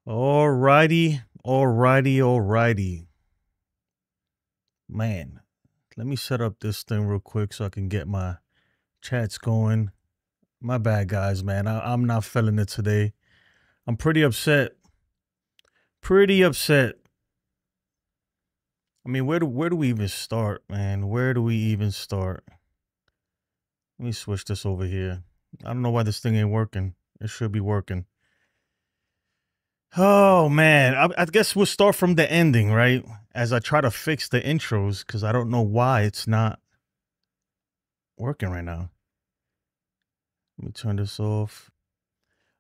Alrighty. Man, let me set up this thing real quick so I can get my chats going. My bad, guys, man. I'm not feeling it today. I'm pretty upset. Pretty upset. I mean, where do we even start, man? Where do we even start? Let me switch this over here. I don't know why this thing ain't working. It should be working. Oh man, I guess we'll start from the ending, right? As I try to fix the intros, because I don't know why it's not working right now. Let me turn this off.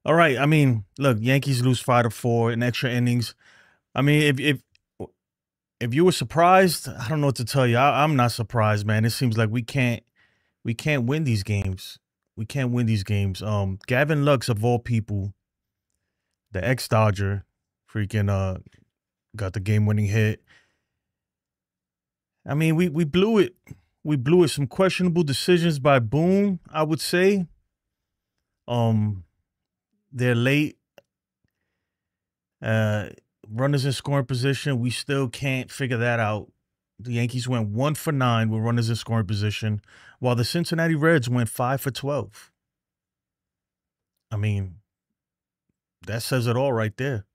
All right. I mean, look, Yankees lose 5-4 in extra innings. I mean, if you were surprised, I don't know what to tell you. I'm not surprised, man. It seems like we can't win these games. We can't win these games. Gavin Lux, of all people, the ex-Dodger, freaking got the game-winning hit. I mean, we blew it. We blew it. Some questionable decisions by Boone, I would say. They're late. Runners in scoring position. We still can't figure that out. The Yankees went 1 for 9 with runners in scoring position, while the Cincinnati Reds went 5 for 12. I mean, that says it all right there.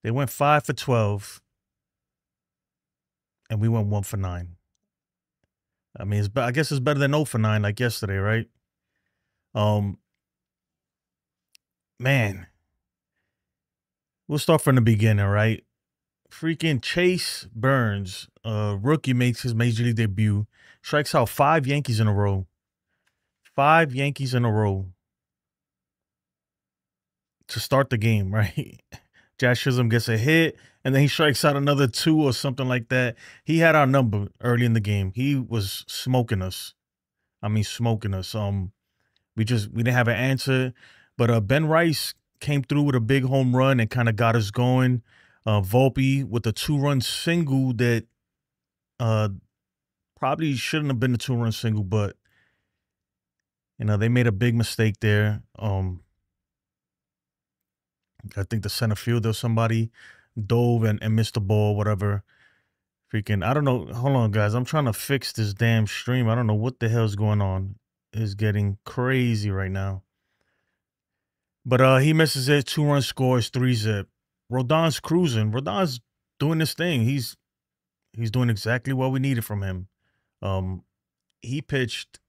They went 5 for 12, and we went 1 for 9. I mean, I guess it's better than 0 for 9 like yesterday, right? Man, we'll start from the beginning, right? Freaking Chase Burns, rookie, makes his major league debut, strikes out 5 Yankees in a row. 5 Yankees in a row to start the game, right? Jazz Chisholm gets a hit, and then he strikes out another 2 or something like that. He had our number early in the game. He was smoking us. I mean, smoking us. We didn't have an answer, but Ben Rice came through with a big home run and kind of got us going. Volpe with a 2-run single that probably shouldn't have been a 2-run single, but they made a big mistake there. I think the center fielder, somebody dove and missed the ball, whatever. Freaking, I don't know. Hold on, guys. I'm trying to fix this damn stream. I don't know what the hell's going on. It's getting crazy right now. But he misses it. 2-run scores, 3-zip. Rodon's cruising. Rodon's doing this thing. He's doing exactly what we needed from him. He pitched.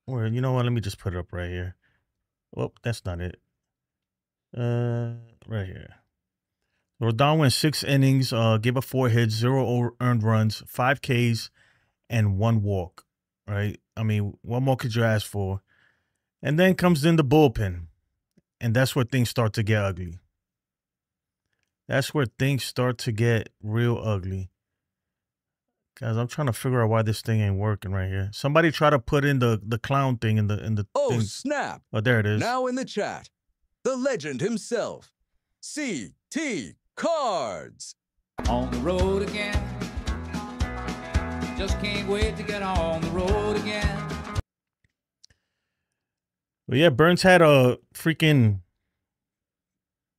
Or you know what? Let me just put it up right here. Well, that's not it. Right here. Rodon went 6 innings, gave up 4 hits, 0 earned runs, 5 Ks, and 1 walk. Right? I mean, what more could you ask for? And then comes in the bullpen. And that's where things start to get ugly. That's where things start to get real ugly. Guys, I'm trying to figure out why this thing ain't working right here. Somebody try to put in the clown thing in the Oh, thing. snap. Oh, there it is. Now in the chat, the legend himself, CT Cards. On the road again. Just can't wait to get on the road again. But yeah, Burns had a freaking.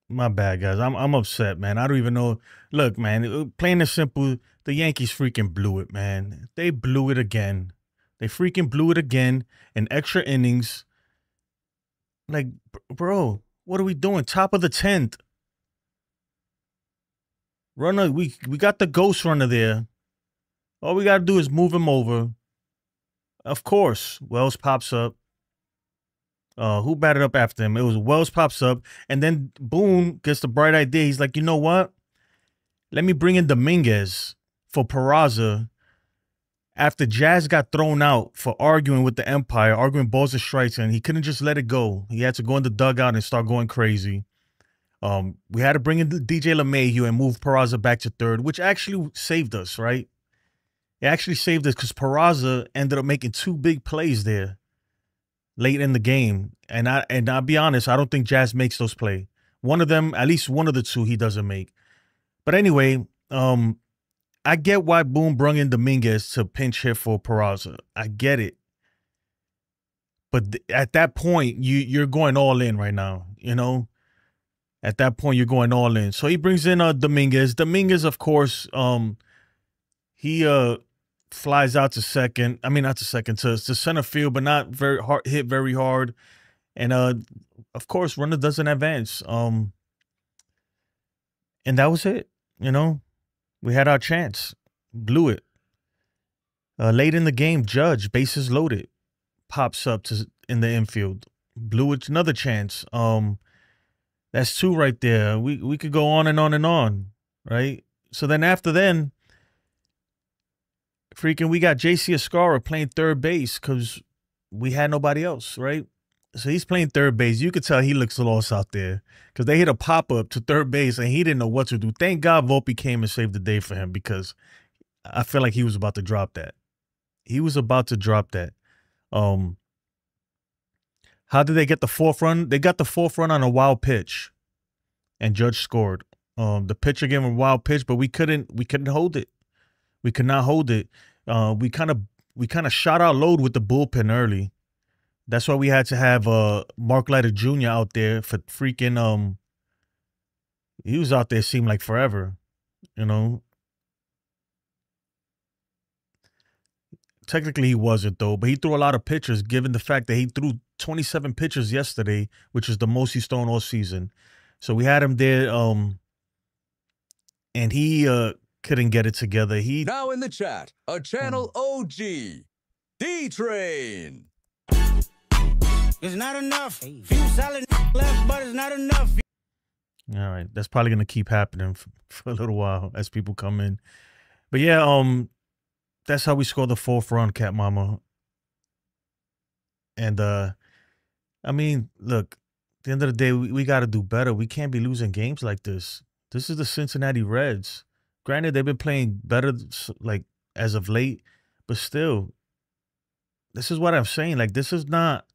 My bad, guys. I'm upset, man. I don't even know. Look, man, plain and simple, the Yankees freaking blew it, man. They blew it again. They freaking blew it again in extra innings. Like, bro, what are we doing? Top of the 10th. Runner, we got the ghost runner there. All we got to do is move him over. Of course, Wells pops up. Who batted up after him? It was Wells pops up, and then Boone gets the bright idea. He's like, you know what? Let me bring in Dominguez for Peraza after Jazz got thrown out for arguing with the umpire, arguing balls and strikes, and he couldn't just let it go. He had to go in the dugout and start going crazy. We had to bring in DJ LeMahieu and move Peraza back to third, which actually saved us, right? It actually saved us because Peraza ended up making 2 big plays there late in the game. And I'll be honest, I don't think Jazz makes those plays. One of them, at least one of the 2, he doesn't make. But anyway, I get why Boone brung in Dominguez to pinch hit for Peraza. I get it. But at that point, you're going all in right now, At that point, you're going all in. So he brings in Dominguez. Dominguez, of course, he flies out to second. I mean, not to second, to center field, but not very hard, hit very hard. And of course, runner doesn't advance. And that was it. You know, we had our chance, blew it. Late in the game, Judge, bases loaded, pops up in the infield, blew it. Another chance. That's two right there. We could go on and on and on, right? So then after then, freaking, we got JC Escara playing third base because we had nobody else, right? So he's playing third base. You could tell he looks lost out there because they hit a pop-up to third base and he didn't know what to do. Thank God Volpe came and saved the day for him because I feel like he was about to drop that. He was about to drop that. How did they get the fourth run? They got the fourth run on a wild pitch, and Judge scored. The pitcher gave him a wild pitch, but we couldn't hold it. We could not hold it. We kind of shot our load with the bullpen early. That's why we had to have Mark Leiter Jr. out there for freaking he was out there seemed like forever, you know. Technically he wasn't though, but he threw a lot of pitches given the fact that he threw 27 pitches yesterday, which is the most he's thrown all season. So we had him there and he couldn't get it together. He now in the chat, a channel OG, D-Train. It's not enough. Few solid left, but it's not enough. All right, that's probably gonna keep happening for a little while as people come in. But yeah, that's how we scored the fourth run, Cat Mama. And I mean, look, at the end of the day, we got to do better. We can't be losing games like this. This is the Cincinnati Reds. Granted, they've been playing better, like as of late, but still, this is what I'm saying. Like, this is not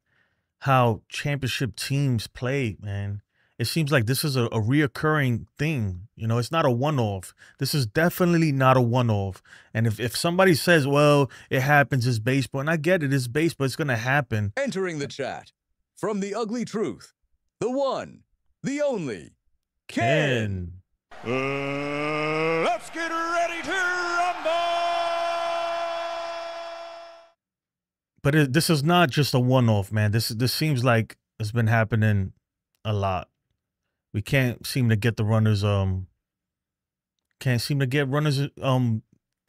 how championship teams play, man. It seems like this is a reoccurring thing. You know, it's not a one-off. This is definitely not a one-off. And if somebody says, well, it happens, it's baseball, and I get it, it's baseball, it's going to happen. Entering the chat, from the ugly truth, the one, the only, Ken. Let's get ready to rumble. But this is not just a one-off, man. This seems like it's been happening a lot. We can't seem to get the runners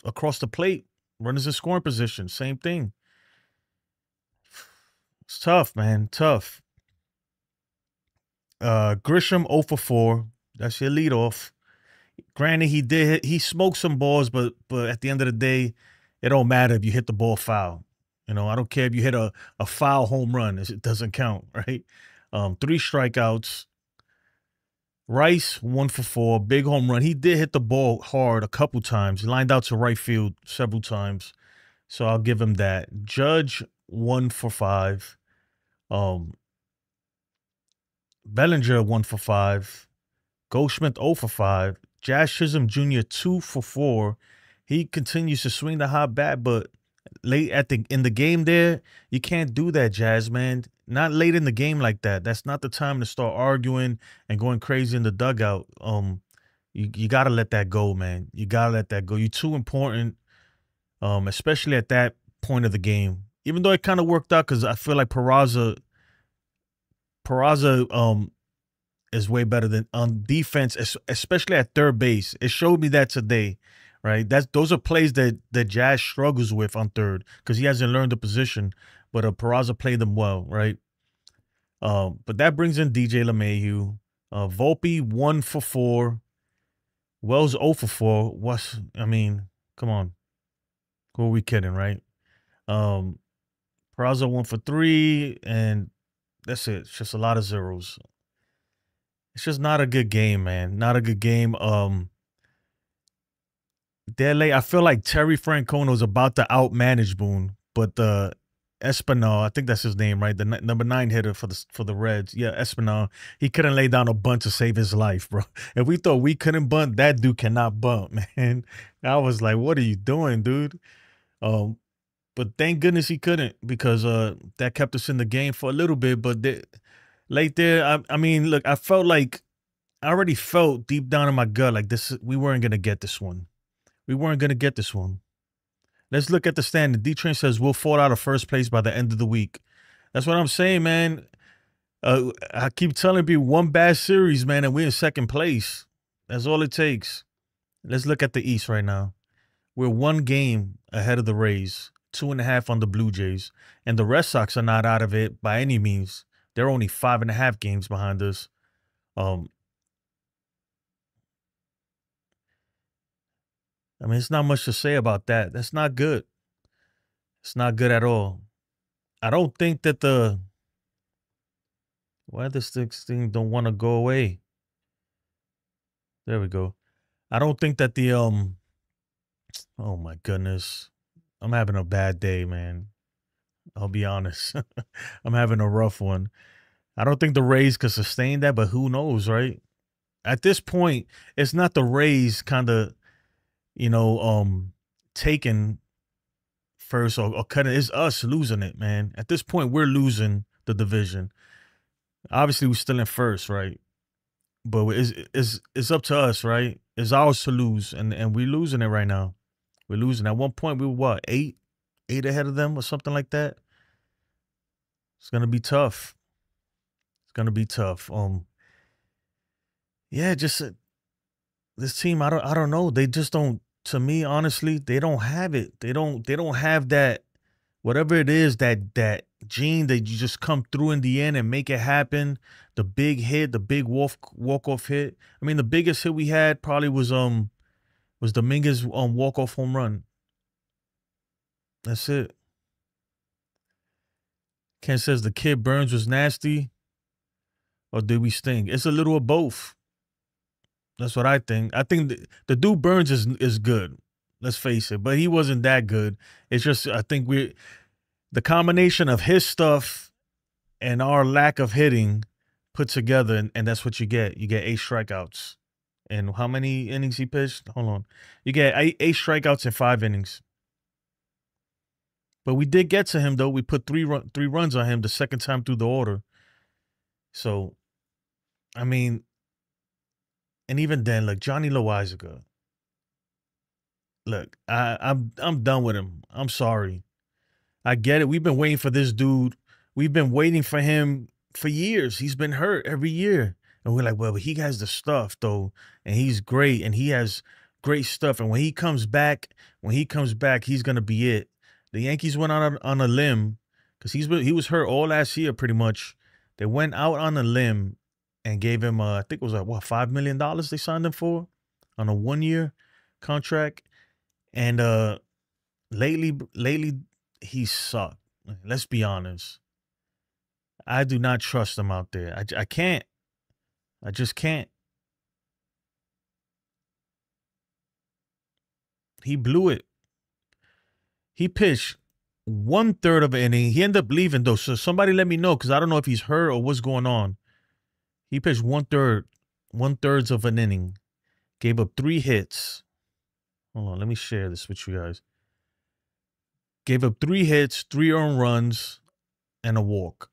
across the plate. Runners in scoring position. Same thing. It's tough, man. Tough. Grisham 0 for 4. That's your leadoff. Granted, he smoked some balls, but at the end of the day, it don't matter if you hit the ball foul. You know, I don't care if you hit a foul home run. It doesn't count, right? 3 strikeouts. Rice 1 for 4, big home run. He did hit the ball hard a couple times. He lined out to right field several times, so I'll give him that. Judge 1 for 5. Bellinger 1 for 5. Goldschmidt 0 for 5. Jazz Chisholm Jr. 2 for 4. He continues to swing the hot bat, but late in the game there, you can't do that, Jazz, man. Not late in the game like that. That's not the time to start arguing and going crazy in the dugout. You gotta let that go, man. You gotta let that go. You're too important, especially at that point of the game. Even though it kind of worked out, because I feel like Peraza is way better than on defense, especially at third base. It showed me that today, right? Those are plays that Jazz struggles with on third because he hasn't learned the position. But Peraza played them well, right? But that brings in DJ LeMahieu. Volpe 1 for 4. Wells 0 for 4. I mean, come on. Who are we kidding, right? Peraza 1 for 3, and that's it. It's just a lot of zeros. It's just not a good game, man. Not a good game. I feel like Terry Francona was about to outmanage Boone, but Espinal, I think that's his name, right? The number 9 hitter for the Reds. Yeah, Espinal. He couldn't lay down a bunt to save his life, bro. If we thought we couldn't bunt, that dude cannot bunt, man. I was like, what are you doing, dude? But thank goodness he couldn't, because that kept us in the game for a little bit. But late there, I mean, look, I felt like I already felt deep down in my gut like we weren't gonna get this one. We weren't gonna get this one. Let's look at the standing. D-Train says we'll fall out of first place by the end of the week. That's what I'm saying, man. I keep telling people one bad series, man, and we're in second place. That's all it takes. Let's look at the East right now. We're 1 game ahead of the Rays, 2.5 on the Blue Jays, and the Red Sox are not out of it by any means. They're only 5.5 games behind us. I mean, it's not much to say about that. That's not good. It's not good at all. I don't think that why this thing don't want to go away. There we go. I don't think that oh my goodness. I'm having a bad day, man. I'll be honest. I'm having a rough one. I don't think the Rays could sustain that, but who knows, right? At this point, it's not the Rays kind of, taking first or cutting. It's us losing it, man. At this point, we're losing the division. Obviously, we're still in first, right? But it's up to us, right? It's ours to lose, and we're losing it right now. We're losing. At one point, we were what, 8 ahead of them or something like that. It's gonna be tough. It's gonna be tough. Yeah, just this team. I don't know. They just don't. To me, honestly, they don't have it. They don't have that, whatever it is, that gene that you just come through in the end and make it happen. The big hit, the big walk-off hit. I mean, the biggest hit we had probably was Dominguez walk-off home run. That's it. Ken says the kid Burns was nasty, or did we sting? It's a little of both. That's what I think. I think the dude Burns is good. Let's face it. But he wasn't that good. It's just, I think the combination of his stuff and our lack of hitting put together, and that's what you get. You get 8 strikeouts. And how many innings he pitched? Hold on. You get 8 strikeouts in 5 innings. But we did get to him, though. We put 3 runs on him the second time through the order. So, I mean, and even then, look, Johnny Loizaga. Look, I'm done with him. I'm sorry. I get it. We've been waiting for this dude. We've been waiting for him for years. He's been hurt every year. And we're like, well, but he has the stuff, though. And he's great. And he has great stuff. And when he comes back, he's going to be it. The Yankees went out on a limb because he was hurt all last year pretty much. They went out on a limb and gave him, I think it was $5 million they signed him for on a 1-year contract. And lately he sucked. Let's be honest. I do not trust him out there. I can't. I just can't. He blew it. He pitched 1/3 of an inning. He ended up leaving, though. So somebody let me know, because I don't know if he's hurt or what's going on. He pitched 1/3 of an inning. Gave up 3 hits. Hold on, let me share this with you guys. Gave up 3 hits, 3 earned runs, and a walk.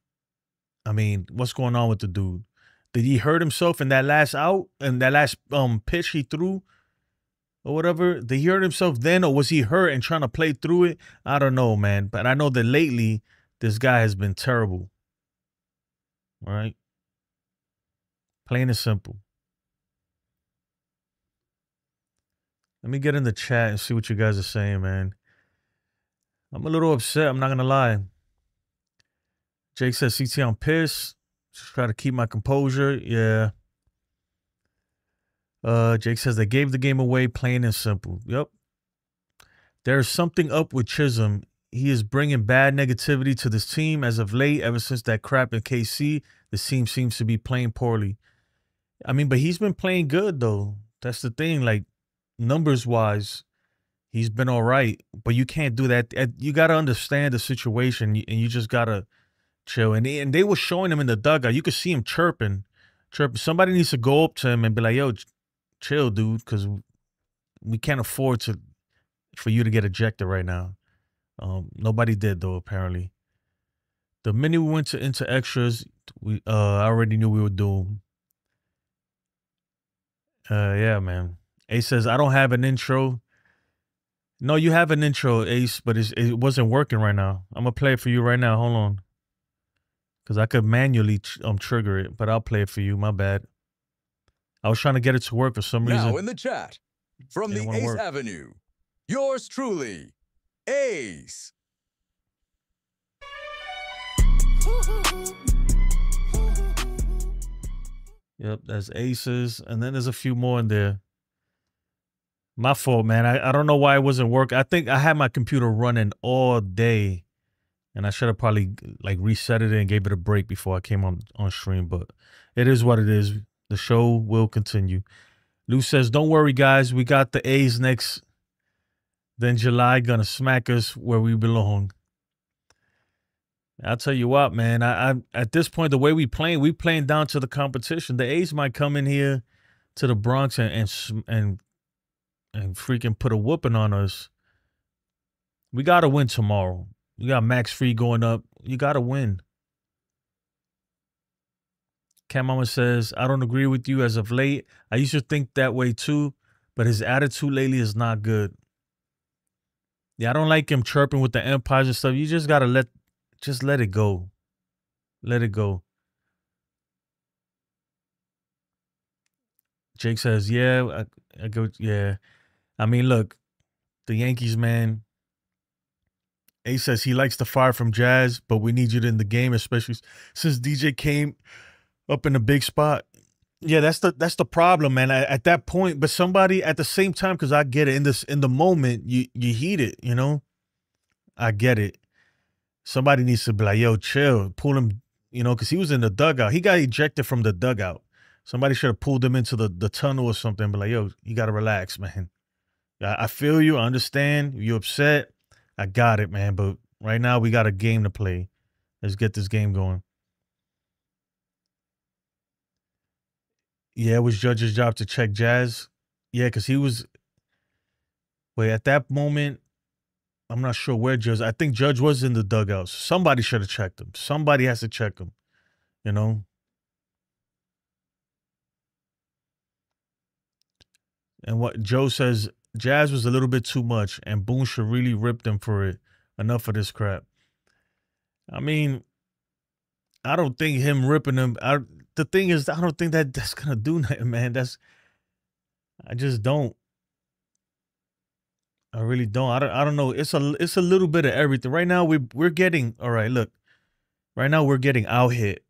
I mean, what's going on with the dude? Did he hurt himself in that last out and that last pitch he threw or whatever? Did he hurt himself then, or was he hurt and trying to play through it? I don't know, man. But I know that lately this guy has been terrible. All right? Plain and simple. Let me get in the chat and see what you guys are saying, man. I'm a little upset. I'm not going to lie. Jake says, CT, I'm pissed. Just try to keep my composure. Yeah. Jake says they gave the game away, plain and simple. Yep. There's something up with Chisholm. He is bringing bad negativity to this team as of late. Ever since that crap in KC, the team seems to be playing poorly. I mean, but he's been playing good, though. That's the thing. Like, numbers-wise, he's been all right. But you can't do that. You got to understand the situation, and you just got to chill. And they were showing him in the dugout. You could see him chirping. Somebody needs to go up to him and be like, yo, chill, dude, because we can't afford for you to get ejected right now. Nobody did, though, apparently. The minute we went into extras, I already knew we were doomed. Yeah, man. Ace says, I don't have an intro. No, you have an intro, Ace, but it wasn't working right now. I'm going to play it for you right now. Hold on. Because I could manually trigger it, but I'll play it for you. My bad. I was trying to get it to work for some reason. Now in the chat, from the Ace Avenue, yours truly, Ace. Yep, that's Aces. And then there's a few more in there. My fault, man. I don't know why it wasn't working. I think I had my computer running all day. And I should have probably like reset it and gave it a break before I came on stream. But it is what it is. The show will continue. Lou says, don't worry, guys. We got the A's next. Then July gonna smack us where we belong. I'll tell you what, man. I at this point, the way we playing down to the competition. The A's might come in here to the Bronx and freaking put a whooping on us. We gotta win tomorrow. You got Max Free going up. You gotta win. Cam Mama says, I don't agree with you as of late. I used to think that way too, but his attitude lately is not good. Yeah, I don't like him chirping with the empires and stuff. You just gotta let it go. Let it go. Jake says, yeah, I go, yeah. I mean, look, the Yankees, man. Ace says he likes the fire from Jazz, but we need you in the game, especially since DJ came up in a big spot. Yeah, that's the problem, man. At that point, but somebody at the same time, because I get it, in the moment, you heat it, you know? I get it. Somebody needs to be like, yo, chill, pull him, you know, because he was in the dugout. He got ejected from the dugout. Somebody should have pulled him into the tunnel or something, but like, yo, you got to relax, man. I feel you. I understand. You're upset. I got it, man. But right now, we got a game to play. Let's get this game going. Yeah, it was Judge's job to check Jazz. Yeah, because he was... Wait, at that moment, I'm not sure where Judge... I think Judge was in the dugout. Somebody should have checked him. Somebody has to check him, you know? And what Joe says, Jazz was a little bit too much, and Boone should really rip them for it. Enough of this crap. I mean, I don't think him ripping them... The thing is, I don't think that's going to do nothing, man. I just don't. I really don't. I don't know. It's a little bit of everything. Right now, we're getting... All right, look. Right now, we're getting out-hit.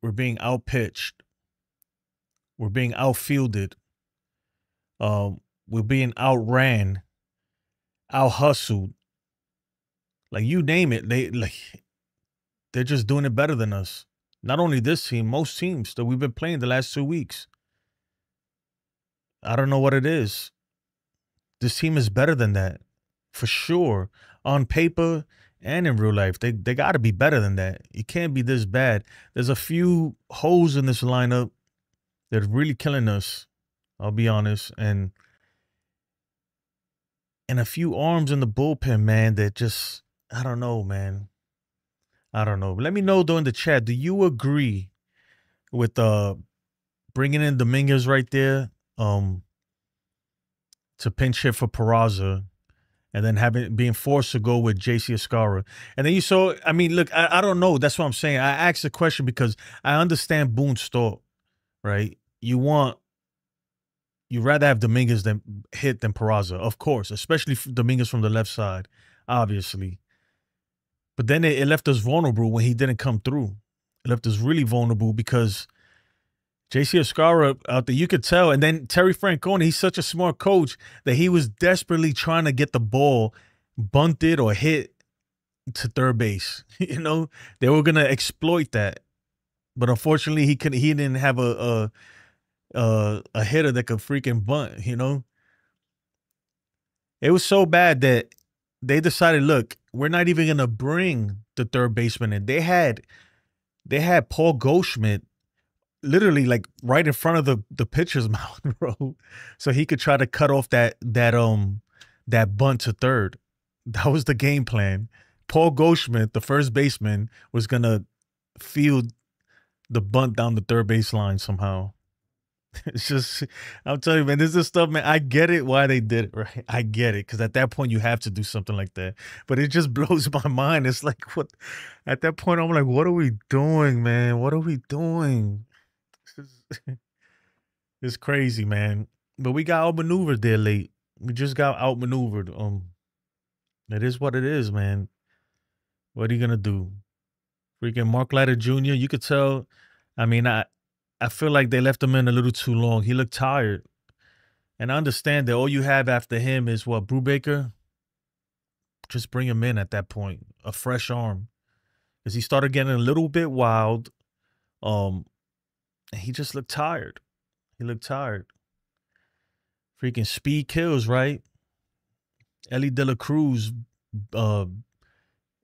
We're being out-pitched. We're being outfielded. We're being outran. Out-hustled. Like, you name it. They're just doing it better than us. Not only this team, most teams that we've been playing the last 2 weeks. I don't know what it is. This team is better than that. For sure. On paper and in real life. They got to be better than that. You can't be this bad. There's a few holes in this lineup that are really killing us. I'll be honest. And a few arms in the bullpen, man, that just, I don't know, man. I don't know. Let me know, though, in the chat. Do you agree with bringing in Dominguez right there to pinch hit for Peraza and then being forced to go with JC Escara? And then you saw, I mean, look, I don't know. That's what I'm saying. I asked the question because I understand Boone's thought, right? You'd rather have Dominguez than Peraza, of course, especially Dominguez from the left side, obviously. But then it left us vulnerable when he didn't come through. It left us really vulnerable because JC Escara out there, you could tell. And then Terry Francona, he's such a smart coach that he was desperately trying to get the ball bunted or hit to third base. You know, they were going to exploit that. But unfortunately, he didn't have a hitter that could freaking bunt, you know. It was so bad that they decided, look, we're not even going to bring the third baseman in. They had Paul Goldschmidt literally like right in front of the pitcher's mound, bro. So he could try to cut off that bunt to third. That was the game plan. Paul Goldschmidt, the first baseman, was going to field the bunt down the third baseline somehow. It's just, I'm telling you, man, this is stuff, man. I get it why they did it, right? I get it. Because at that point, you have to do something like that. But it just blows my mind. It's like, what? At that point, I'm like, what are we doing, man? What are we doing? It's crazy, man. But we got outmaneuvered there late. We just got outmaneuvered. It is what it is, man. What are you gonna do? Freaking Mark Leiter Jr. You could tell. I mean, I feel like they left him in a little too long. He looked tired, and I understand that all you have after him is what, Brubaker. Just bring him in at that point, a fresh arm, because he started getting a little bit wild. And he just looked tired. He looked tired. Freaking speed kills, right? Ellie De La Cruz,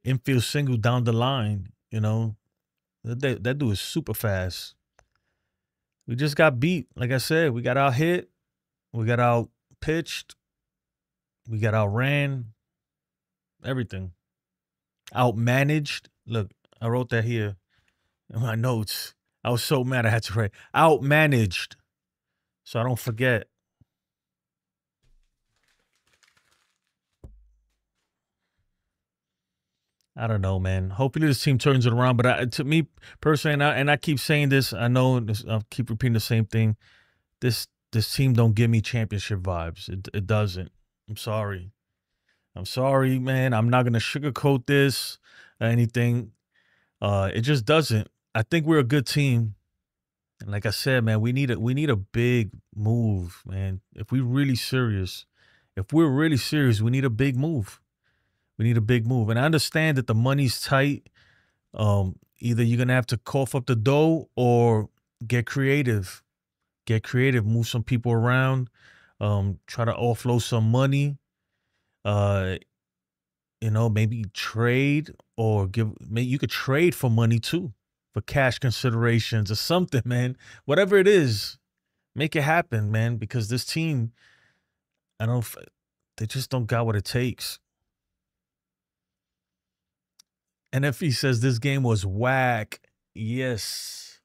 infield single down the line. You know, that dude is super fast. We just got beat. Like I said, we got out hit. We got out pitched. We got outran. Everything. Outmanaged. Look, I wrote that here in my notes. I was so mad I had to write outmanaged, so I don't forget. I don't know, man. Hopefully this team turns it around. But to me personally, and I keep saying this, I know I'll keep repeating the same thing. This team don't give me championship vibes. It doesn't. I'm sorry. I'm sorry, man. I'm not gonna sugarcoat this or anything. It just doesn't. I think we're a good team. And like I said, man, we need a big move, man. If we're really serious, we need a big move. We need a big move. And I understand that the money's tight. Either you're going to have to cough up the dough or get creative. Get creative, move some people around, try to offload some money. Maybe trade or maybe you could trade for money too, for cash considerations or something, man. Whatever it is, make it happen, man, because this team, they just don't got what it takes. And if he says this game was whack, yes.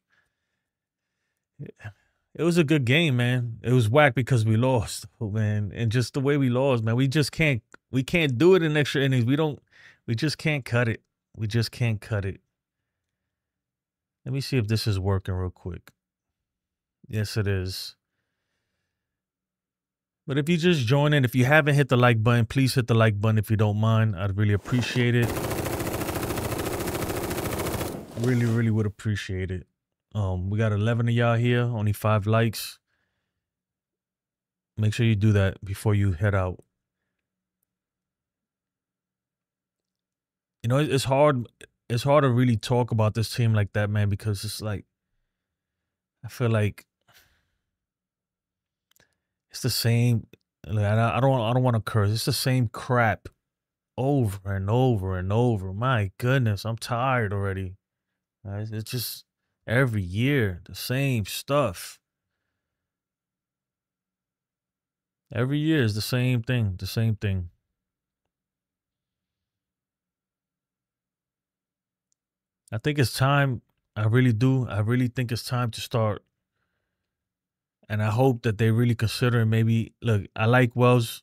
It was a good game, man. It was whack because we lost, man. And just the way we lost, man, we can't do it in extra innings. We just can't cut it. We just can't cut it. Let me see if this is working real quick. Yes, it is. But if you just join in, if you haven't hit the like button, please hit the like button if you don't mind. I'd really appreciate it. Really, really would appreciate it. We got 11 of y'all here, only 5 likes. Make sure you do that before you head out. You know, it's hard to really talk about this team like that, man, because it's like, I feel like it's the same. Like, I don't want to curse. It's the same crap over and over and over. My goodness, I'm tired already. It's just every year the same stuff. Every year is the same thing. The same thing. I think it's time. I really do. I really think it's time to start. And I hope that they really consider maybe, look, I like Wells,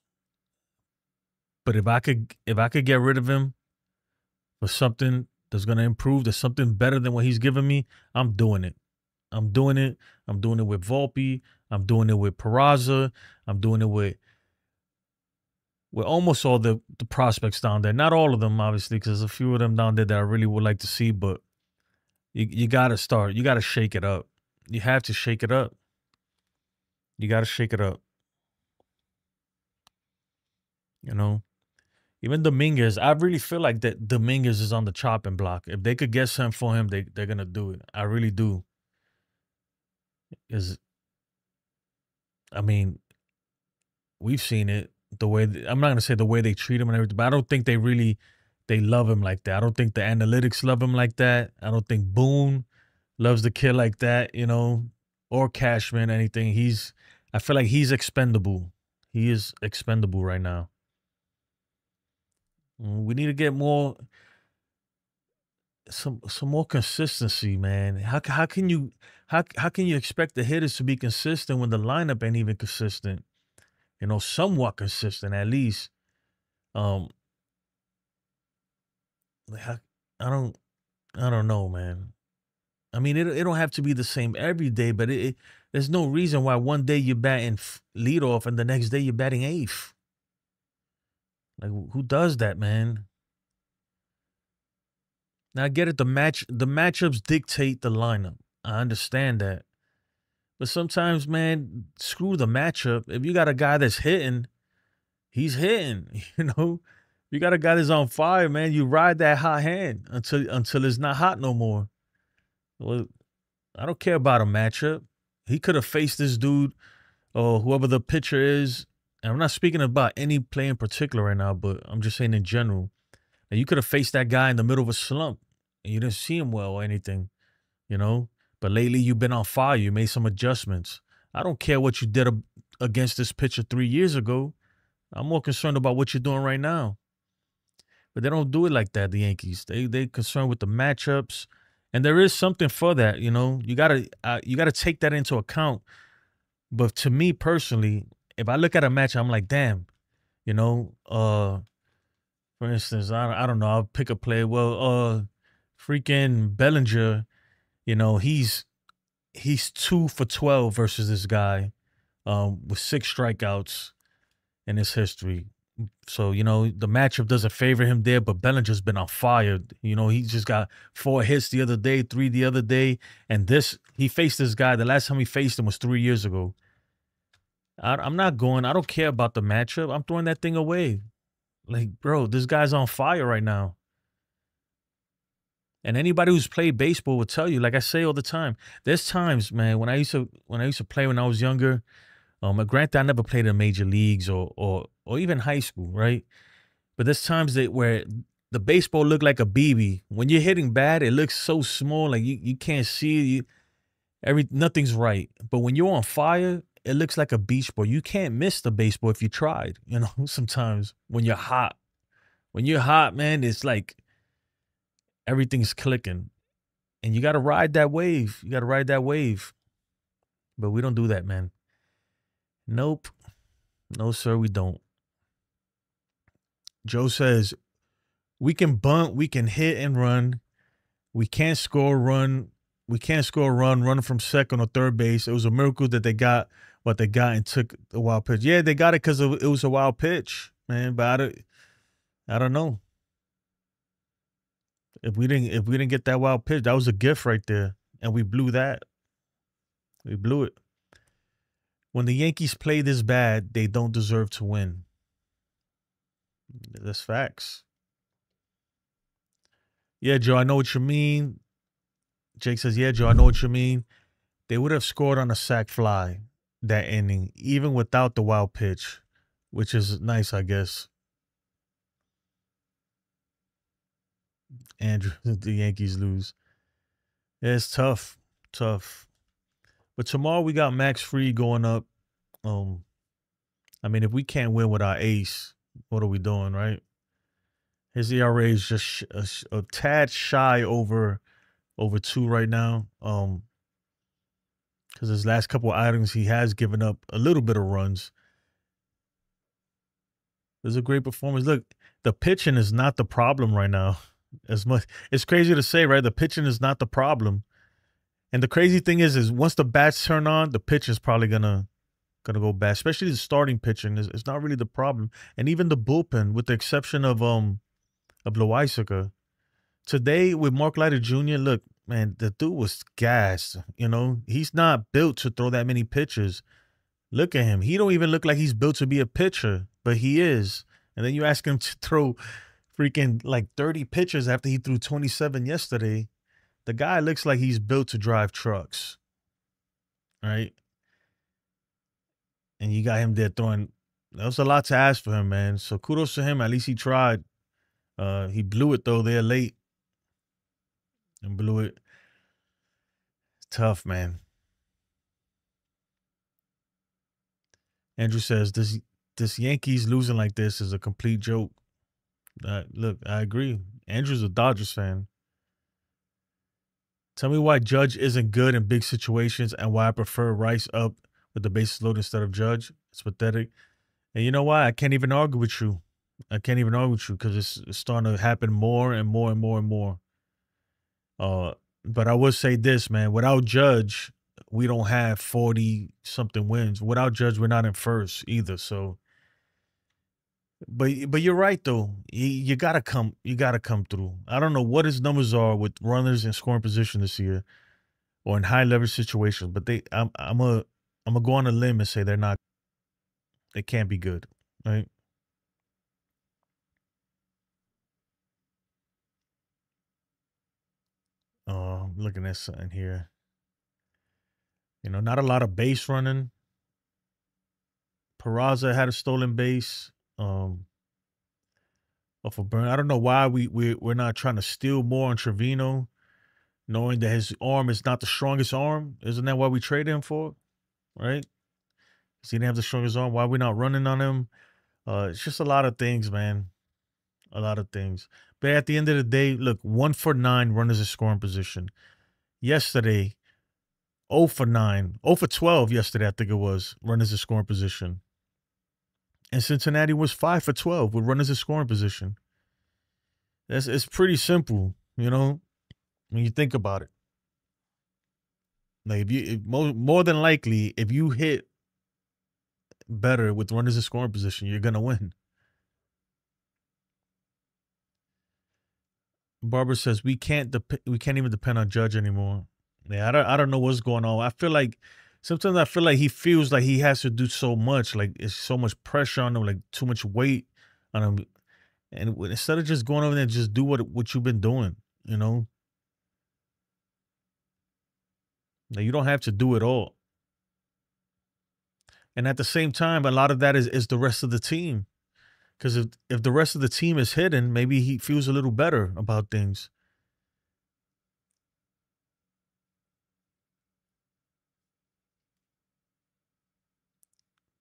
but if I could get rid of him for something that's going to improve, there's something better than what he's giving me, I'm doing it. I'm doing it. I'm doing it with Volpe. I'm doing it with Peraza. I'm doing it with almost all the prospects down there. Not all of them, obviously, because there's a few of them down there that I really would like to see, but you got to start. You got to shake it up. You have to shake it up. You got to shake it up. You know? Even Dominguez, I really feel like that Dominguez is on the chopping block. If they could get something for him, they're going to do it. I really do. I mean, we've seen it. The way, I'm not going to say the way they treat him and everything, but I don't think they love him like that. I don't think the analytics love him like that. I don't think Boone loves the kid like that, you know, or Cashman, anything. I feel like he's expendable. He is expendable right now. We need to get some more consistency, man. How can you how can you expect the hitters to be consistent when the lineup ain't even consistent? You know, somewhat consistent at least. Like, I don't know, man. I mean, it don't have to be the same every day, but there's no reason why one day you're batting leadoff and the next day you're batting eighth. Like, who does that, man? Now I get it. The matchups dictate the lineup. I understand that, but sometimes, man, screw the matchup. If you got a guy that's hitting, he's hitting. You know, if you got a guy that's on fire, man, you ride that hot hand until it's not hot no more. Well, I don't care about a matchup. He could have faced this dude or whoever the pitcher is. And I'm not speaking about any play in particular right now, but I'm just saying in general. And you could have faced that guy in the middle of a slump and you didn't see him well or anything, you know. But lately you've been on fire. You made some adjustments. I don't care what you did against this pitcher 3 years ago. I'm more concerned about what you're doing right now. But they don't do it like that, the Yankees. They concerned with the matchups. And there is something for that, you know. You gotta take that into account. But to me personally, if I look at a match, I'm like, damn, you know. For instance, I don't know. I'll pick a play. Well, freaking Bellinger, you know, he's 2 for 12 versus this guy, with 6 strikeouts in his history. So, you know, the matchup doesn't favor him there, but Bellinger's been on fire. You know, he just got 4 hits the other day, 3 the other day. And he faced this guy. The last time he faced him was 3 years ago. I'm not going. I don't care about the matchup. I'm throwing that thing away. Like, bro, this guy's on fire right now. And anybody who's played baseball will tell you, like I say all the time, there's times, man, when I used to play when I was younger, granted, I never played in major leagues or even high school, right? But there's times where the baseball looked like a BB. When you're hitting bad, it looks so small, like you can't see it. Nothing's right. But when you're on fire, it looks like a beach ball. You can't miss the baseball if you tried, you know, sometimes when you're hot. When you're hot, man, it's like everything's clicking. And you got to ride that wave. You got to ride that wave. But we don't do that, man. Nope. No, sir, we don't. Joe says, we can bunt, we can hit and run. We can't score a run. We can't score a run from second or third base. It was a miracle that they got what they got and took the wild pitch. Yeah, they got it because it was a wild pitch, man. But I don't know. If we didn't get that wild pitch, that was a gift right there. And we blew that. We blew it. When the Yankees play this bad, they don't deserve to win. That's facts. Yeah, Joe, I know what you mean. Jake says, yeah, Joe, I know what you mean. They would have scored on a sac fly that inning, even without the wild pitch, which is nice, I guess. Andrew, the Yankees lose. Yeah, it's tough. But tomorrow we got Max Fried going up. I mean, if we can't win with our ace, what are we doing, right? His ERA is just a tad shy over 2 right now. Because his last couple of items, he has given up a little bit of runs. It was a great performance. Look, the pitching is not the problem right now. It's crazy to say, right? The pitching is not the problem. And the crazy thing is once the bats turn on, the pitch is probably gonna go bad. Especially the starting pitching is not really the problem. And even the bullpen, with the exception of Loaisiga. Today with Mark Leiter Jr., look, man, the dude was gassed. You know, he's not built to throw that many pitches. Look at him. He don't even look like he's built to be a pitcher, but he is. And then you ask him to throw freaking like 30 pitches after he threw 27 yesterday. The guy looks like he's built to drive trucks, right? And you got him there throwing. That was a lot to ask for him, man. So kudos to him. At least he tried. He blew it, though. They're late. And blew it. It's tough, man. Andrew says, this Yankees losing like this is a complete joke. Look, I agree. Andrew's a Dodgers fan. Tell me why Judge isn't good in big situations and why I prefer Rice up with the bases loaded instead of Judge. It's pathetic. And you know why? I can't even argue with you. I can't even argue with you because it's starting to happen more and more and more and more. But I would say this, man. Without Judge, we don't have 40-something wins. Without Judge, we're not in first either. So, but you're right though. You gotta come through. I don't know what his numbers are with runners in scoring position this year, or in high leverage situations. But I'm gonna go on a limb and say they're not. They can't be good, right? Looking at something here. Not a lot of base running. Peraza had a stolen base. Off of Burn. I don't know why we're not trying to steal more on Trevino, knowing that his arm is not the strongest arm. Isn't that why we traded him for? Right? Because he didn't have the strongest arm. Why are we not running on him? It's just a lot of things, man. A lot of things. But at the end of the day, look, 1 for 9 runners in scoring position. Yesterday, 0 for 9, 0 for 12 yesterday, I think it was, runners in scoring position. And Cincinnati was 5 for 12 with runners in scoring position. It's pretty simple, when you think about it. Like more than likely, if you hit better with runners in scoring position, you're gonna win. Barbara says we can't even depend on Judge anymore. Yeah, I don't know what's going on. Sometimes I feel like he feels like he has to do so much, like it's so much pressure on him, like too much weight on him. And instead of just going over there and just do what you've been doing, Like you don't have to do it all. And at the same time, a lot of that is the rest of the team. Because if the rest of the team is hidden, maybe he feels a little better about things.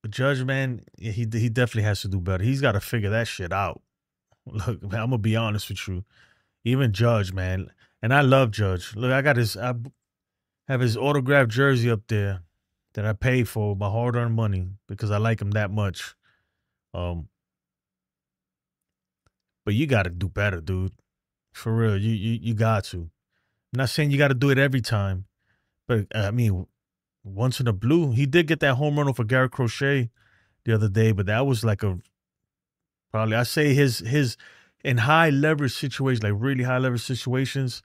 But Judge, man, he definitely has to do better. He's got to figure that shit out. Look, man, I'm gonna be honest with you. Even Judge, man, and I love Judge. Look, I have his autographed jersey up there that I paid for my hard-earned money because I like him that much. But you got to do better, dude. For real, you got to. I'm not saying you got to do it every time, but I mean, once in a blue, he did get that home run for Garrett Crochet the other day, but that was like probably I say his in high leverage situations, like really high leverage situations,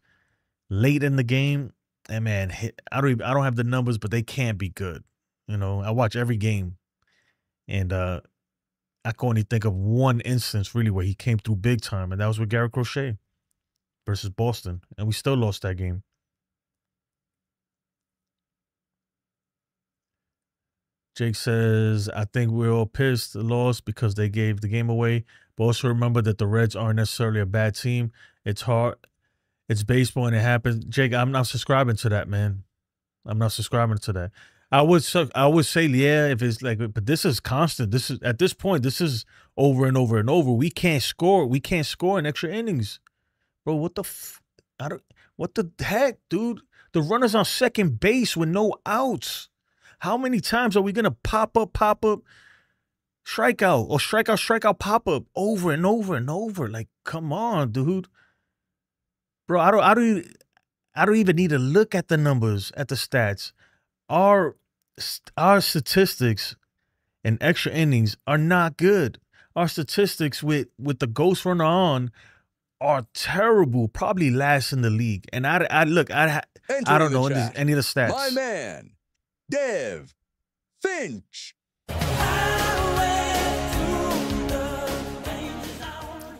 late in the game. And man, I don't have the numbers, but they can't be good. I watch every game, and I can only think of one instance really where he came through big time, and that was with Garrett Crochet versus Boston, and we still lost that game. Jake says, I think we're all pissed lost because they gave the game away, but also remember that the Reds aren't necessarily a bad team. It's hard. It's baseball and it happens. Jake, I'm not subscribing to that, man. I'm not subscribing to that. I would say, yeah, if it's like, but this is constant. This is, at this point, this is over and over and over. We can't score. We can't score in extra innings. Bro, what the heck, dude? The runner's on second base with no outs. How many times are we going to pop up, strikeout, or strikeout, pop up over and over and over? Like, come on, dude. Bro, I don't even need to look at the numbers, at the stats. Our statistics in extra innings are not good. Our statistics with the ghost runner on are terrible, probably last in the league. And I don't know any of the stats. My man, Dev Finch.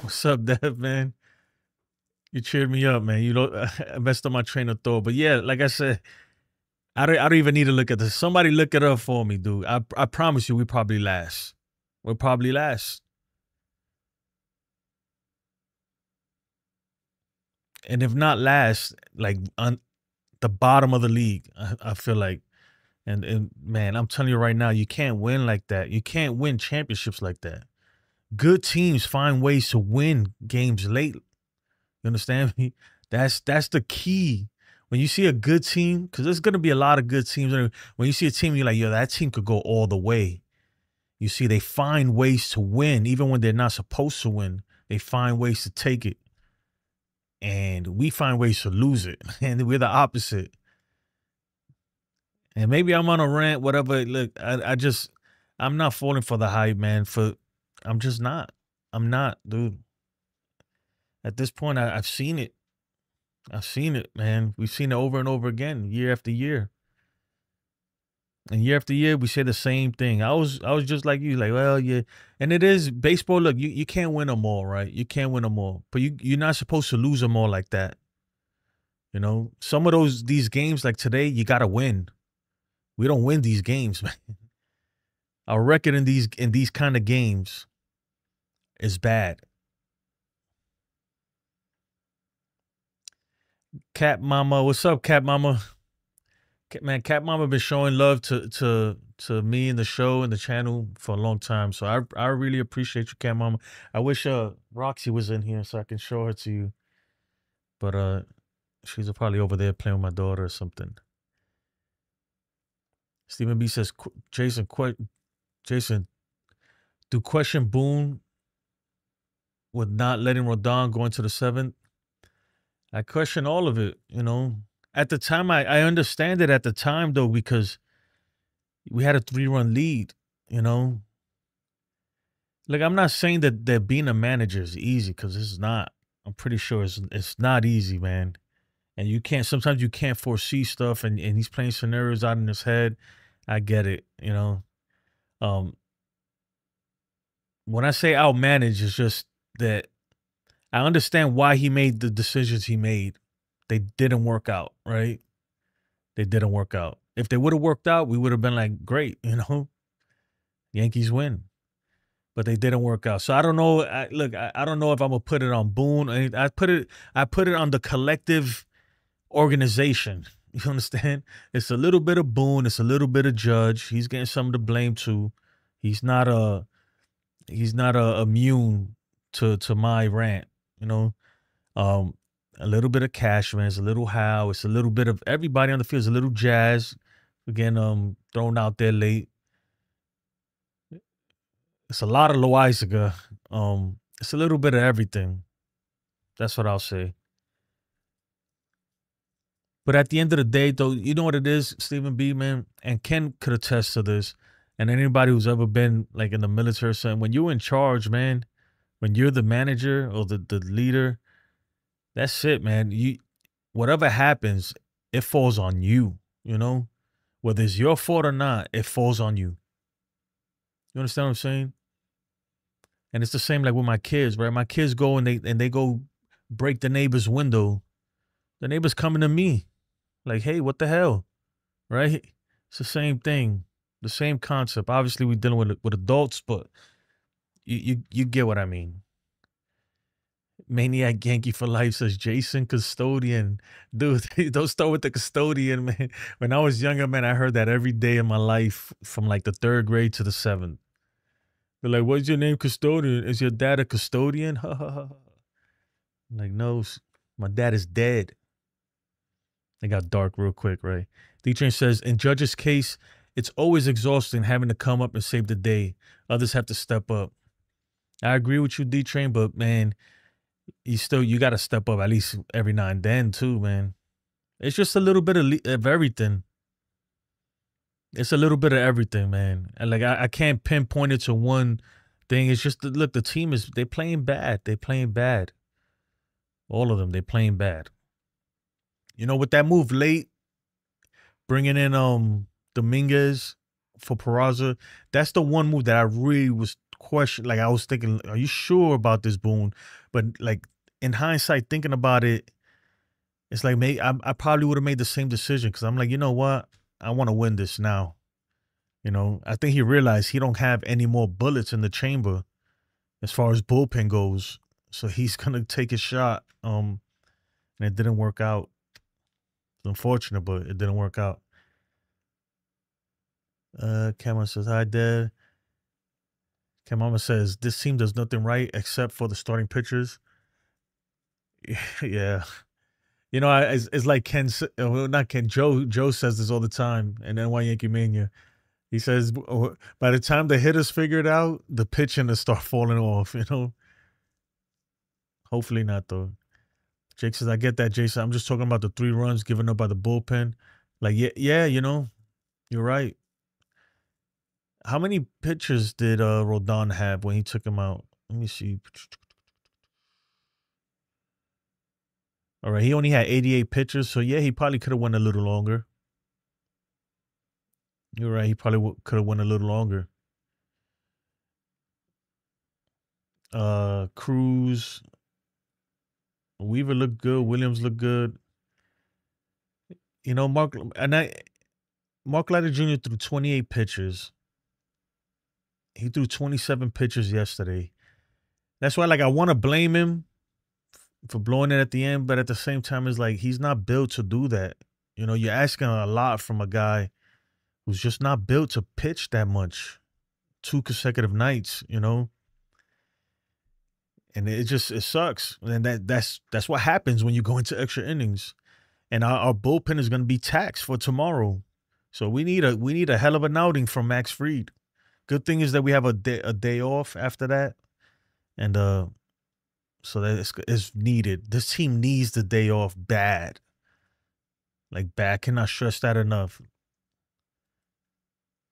What's up, Dev, man? You cheered me up, man. I messed up my train of thought. But yeah, like I said, I don't even need to look at this. Somebody look it up for me, dude. I promise you, we probably last. We're probably last. And if not last, like on the bottom of the league, I feel like. And man, I'm telling you right now, you can't win like that. You can't win championships like that. Good teams find ways to win games late. You understand me? That's the key. when you see a good team, because there's gonna be a lot of good teams. When you see a team, you're like, yo, that team could go all the way. You see, they find ways to win, even when they're not supposed to win. They find ways to take it. And we find ways to lose it. And we're the opposite. And maybe I'm on a rant, whatever. Look, I'm not falling for the hype, man. I'm just not. I'm not, dude. At this point, I've seen it. I've seen it, man. We've seen it over and over again, year after year. And year after year, we say the same thing. I was just like you, like, well, yeah. And it is baseball. Look, you can't win them all, right? You can't win them all. But you're not supposed to lose them all like that. You know, some of these games like today, you got to win. We don't win these games, man. Our record in these kind of games is bad. Cat Mama, what's up, Cat Mama? Man, Cat Mama been showing love to me and the show and the channel for a long time. So I really appreciate you, Cat Mama. I wish Roxy was in here so I can show her to you. But she's probably over there playing with my daughter or something. Stephen B says, Jason, do question Boone with not letting Rodon go into the 7th? I question all of it, you know. At the time, I understand it at the time, though, because we had a 3-run lead, you know. Like, I'm not saying that being a manager is easy, because it's not. I'm pretty sure it's not easy, man. And sometimes you can't foresee stuff, and he's playing scenarios out in his head. I get it, you know. When I say outmanage, it's just that I understand why he made the decisions he made. They didn't work out, right? They didn't work out. If they would have worked out, we would have been like, great, you know? Yankees win. But they didn't work out. So I don't know. I don't know if I'm going to put it on Boone. I put it on the collective organization. You understand? It's a little bit of Boone. It's a little bit of Judge. He's getting some of the blame too. He's not immune to my rant, you know? A little bit of Cashman, it's a little Hal, it's a little bit of everybody on the field, it's a little Jazz, again, thrown out there late. It's a lot of Loizaga. It's a little bit of everything. That's what I'll say. But at the end of the day, though, you know what it is, Stephen B, man, and Ken could attest to this, and anybody who's ever been like in the military or something, when you're in charge, man, when you're the manager or the leader, that's it, man. Whatever happens, it falls on you, you know? Whether it's your fault or not, it falls on you. You understand what I'm saying? And it's the same like with my kids, right? My kids go and they go break the neighbor's window. The neighbor's coming to me. Like, hey, what the hell? Right? It's the same thing. The same concept. Obviously, we're dealing with adults, but you get what I mean. Maniac Yankee for Life says Jason Custodian. Dude, don't start with the custodian, man. When I was younger, man, I heard that every day in my life from like the 3rd grade to the 7th. They're like, what's your name, Custodian? Is your dad a custodian? I'm like, no, my dad is dead. It got dark real quick, right? D-Train says, in Judge's case, it's always exhausting having to come up and save the day. Others have to step up. I agree with you, D-Train, but man, you got to step up at least every now and then too, man. It's just a little bit of everything. It's a little bit of everything, man. And like, I can't pinpoint it to one thing. It's just, look, the team they playing bad. They playing bad. All of them, they playing bad. You know, with that move late, bringing in Dominguez for Peraza, that's the one move that I really was questioning. Like, I was thinking, are you sure about this, Boone? But like, in hindsight, thinking about it, it's like, I probably would have made the same decision, because I'm like, you know what? I want to win this now. You know, I think he realized he don't have any more bullets in the chamber as far as bullpen goes. So he's going to take a shot. And it didn't work out. It's unfortunate, but it didn't work out. Cameron says, hi, Dad. Cameron says, this team does nothing right except for the starting pitchers. Yeah. You know, it's like not Ken, Joe says this all the time, and then why Yankee Mania. He says, by the time the hitters figure it out, the pitching will start falling off, you know? Hopefully not, though. Jake says, I get that, Jason. I'm just talking about the 3 runs given up by the bullpen. Like, yeah, you know, you're right. How many pitchers did Rodon have when he took him out? Let me see. All right, he only had 88 pitchers, so yeah, he probably could have went a little longer. You're right, he probably could have went a little longer. Cruz, Weaver looked good. Williams looked good. You know, Mark Leiter Jr. threw 28 pitches. He threw 27 pitches yesterday. That's why, like, I want to blame him for blowing it at the end, but at the same time, it's like he's not built to do that. You know, you're asking a lot from a guy who's just not built to pitch that much. 2 consecutive nights, you know. And it sucks. And that's what happens when you go into extra innings. And our bullpen is going to be taxed for tomorrow. So we need a hell of an outing from Max Fried. Good thing is that we have a day off after that. And so that it's needed. This team needs the day off bad. Like bad. Cannot stress that enough.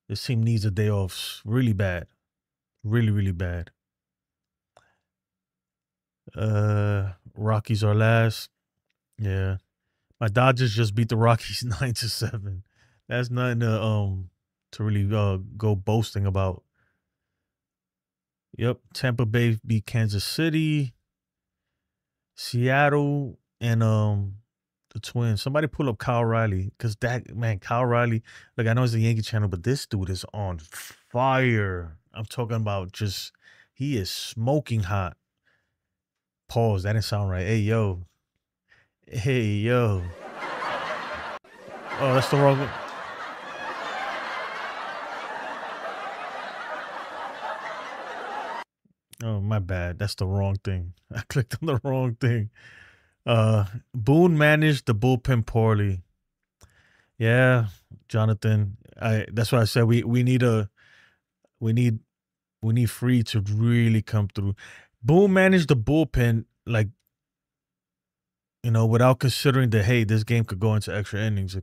This team needs a day off really bad. Really, really bad. Rockies are last. Yeah. My Dodgers just beat the Rockies 9-7. That's nothing to really go boasting about. Yep. Tampa Bay beat Kansas City. Seattle and the Twins. Somebody pull up Kyle Riley. Because Kyle Riley, like I know it's a Yankee channel, but this dude is on fire. I'm talking about he is smoking hot. Pause. That didn't sound right. Hey, yo. Oh, that's the wrong one. Oh, my bad. That's the wrong thing. I clicked on the wrong thing. Boone managed the bullpen poorly. Yeah, Jonathan. That's why I said we need Fried to really come through. Boone managed the bullpen like, you know, without considering that, hey, this game could go into extra innings.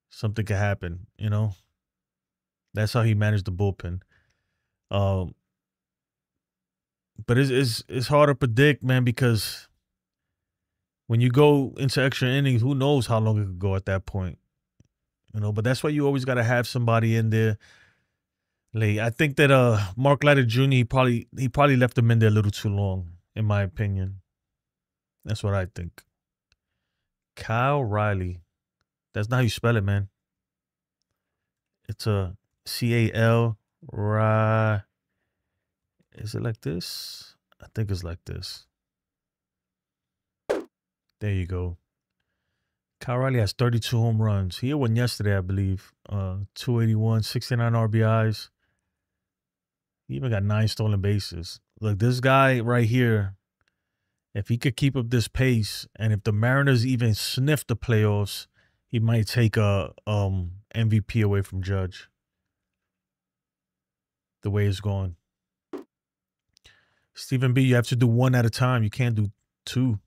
Something could happen, you know. That's how he managed the bullpen. But it's hard to predict, man, because when you go into extra innings, who knows how long it could go at that point, you know. But that's why you always got to have somebody in there. Like, I think that Mark Leiter Jr. he probably left him in there a little too long, in my opinion. That's what I think. Kyle Riley. That's not how you spell it, man. It's a C-A-L. Is it like this? I think it's like this. There you go. Kyle Riley has 32 home runs. He had one yesterday, I believe. 281, 69 RBIs. He even got 9 stolen bases. Look, this guy right here, if he could keep up this pace, and if the Mariners even sniff the playoffs, he might take a MVP away from Judge. The way it's going. Stephen B., you have to do 1 at a time. You can't do 2.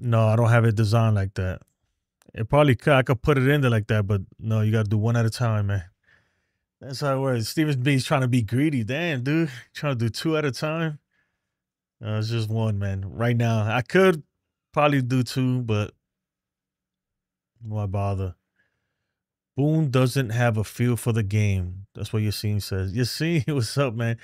No, I don't have it designed like that. It probably could. I could put it in there like that, but no, you got to do 1 at a time, man. That's how it works. Stephen B's trying to be greedy. Damn, dude. Trying to do 2 at a time. It's just 1, man. Right now, I could probably do 2, but why bother? Boone doesn't have a feel for the game. That's what Yassine says. Yassine, what's up, man?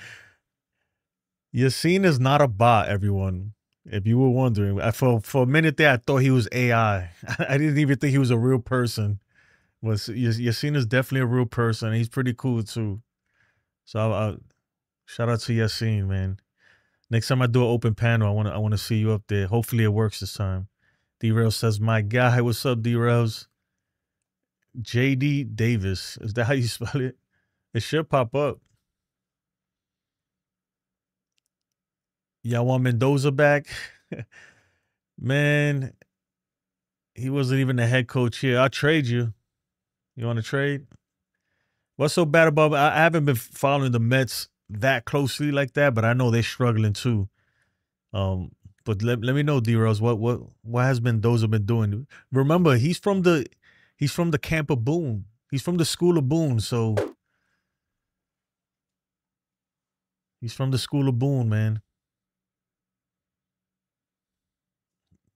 Yassine is not a bot, everyone. If you were wondering, for a minute there, I thought he was AI. I didn't even think he was a real person. But Yassine is definitely a real person. He's pretty cool too. So I'll shout out to Yassine, man. Next time I do an open panel, I want to see you up there. Hopefully it works this time. D-Rail says, my guy. What's up, D-Rails? JD Davis. Is that how you spell it? It should pop up. Y'all want Mendoza back? Man, he wasn't even the head coach here. I'll trade you. You want to trade? What's so bad about I haven't been following the Mets that closely like that, but I know they're struggling too. But let me know, D-Rose, what has Mendoza been doing? Remember, he's from the camp of Boone. He's from the school of Boone, so he's from the school of Boone, man.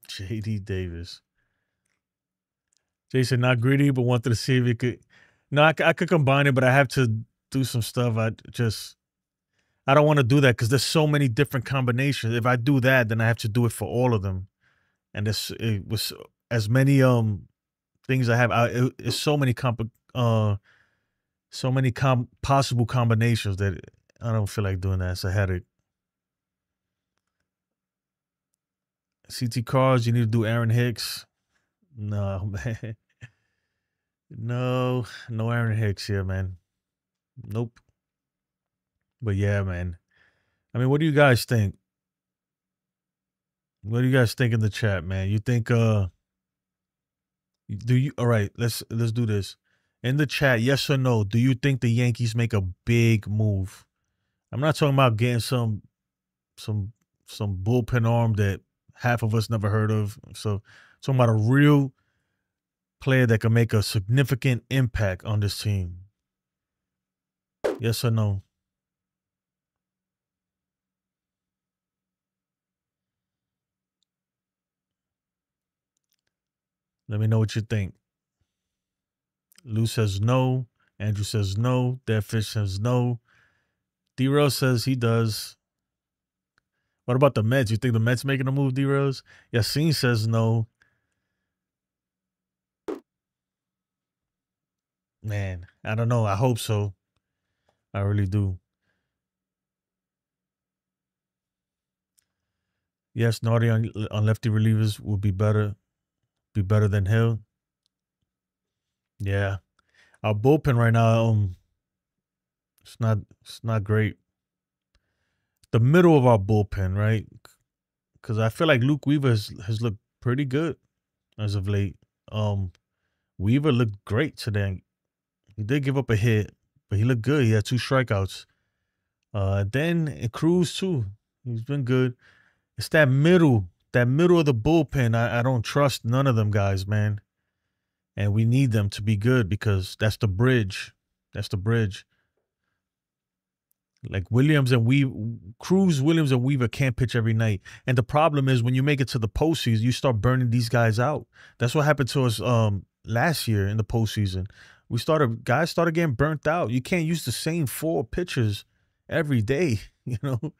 J.D. Davis. Jason, not greedy, but wanted to see if it could. No, I could combine it, but I have to do some stuff. I don't want to do that because there's so many different combinations. If I do that, then I have to do it for all of them. And it was as many things I have. It's so many possible combinations that I don't feel like doing that. It's a headache. CT cards, you need to do Aaron Hicks. No, man. No Aaron Hicks here, man. Nope. But yeah, man. I mean, what do you guys think? What do you guys think in the chat, man? You think all right, let's do this. In the chat, yes or no, do you think the Yankees make a big move? I'm not talking about getting some bullpen arm that half of us never heard of. So talking about a real player that can make a significant impact on this team. Yes or no? Let me know what you think. Lou says no. Andrew says no. Deadfish says no. D-Rose says he does. What about the Mets? You think the Mets making a move, D-Rose? Yassine says no. Man, I don't know. I hope so. I really do. Yes, Naughty on lefty relievers will be better. Be better than Hill. Yeah. Our bullpen right now, it's not great. The middle of our bullpen, right? Because I feel like Luke Weaver has looked pretty good as of late. Weaver looked great today. He did give up a hit, but he looked good. He had 2 strikeouts. Then Cruz too. He's been good. It's that middle of the bullpen. I don't trust none of them guys, man. And we need them to be good because that's the bridge. That's the bridge. Like Cruz, Williams, and Weaver can't pitch every night. And the problem is when you make it to the postseason, you start burning these guys out. That's what happened to us last year in the postseason. Guys started getting burnt out. You can't use the same 4 pitchers every day, you know.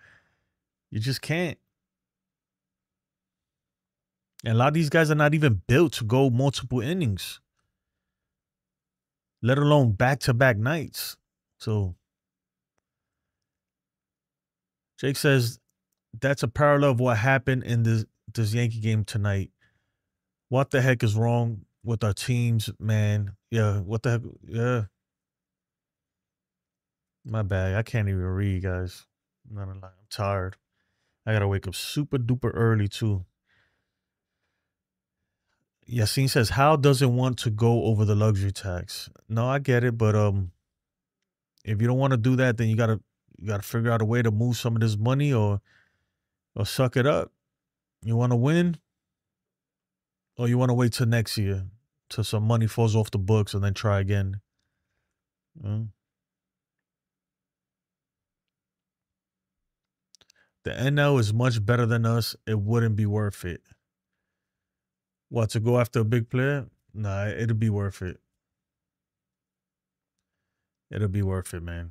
You just can't. And a lot of these guys are not even built to go multiple innings, let alone back-to-back nights. So Jake says that's a parallel of what happened in this Yankee game tonight. What the heck is wrong with our teams, man? Yeah, what the heck? Yeah. My bad. I can't even read, guys. I'm not gonna lie. I'm tired. I gotta wake up super duper early too. Yassine says, Hal doesn't want to go over the luxury tax. No, I get it, but if you don't want to do that, then you gotta figure out a way to move some of this money or suck it up. You want to win, or you want to wait till next year till some money falls off the books and then try again. The NL is much better than us. It wouldn't be worth it. What, to go after a big player? Nah, it'll be worth it. It'll be worth it, man.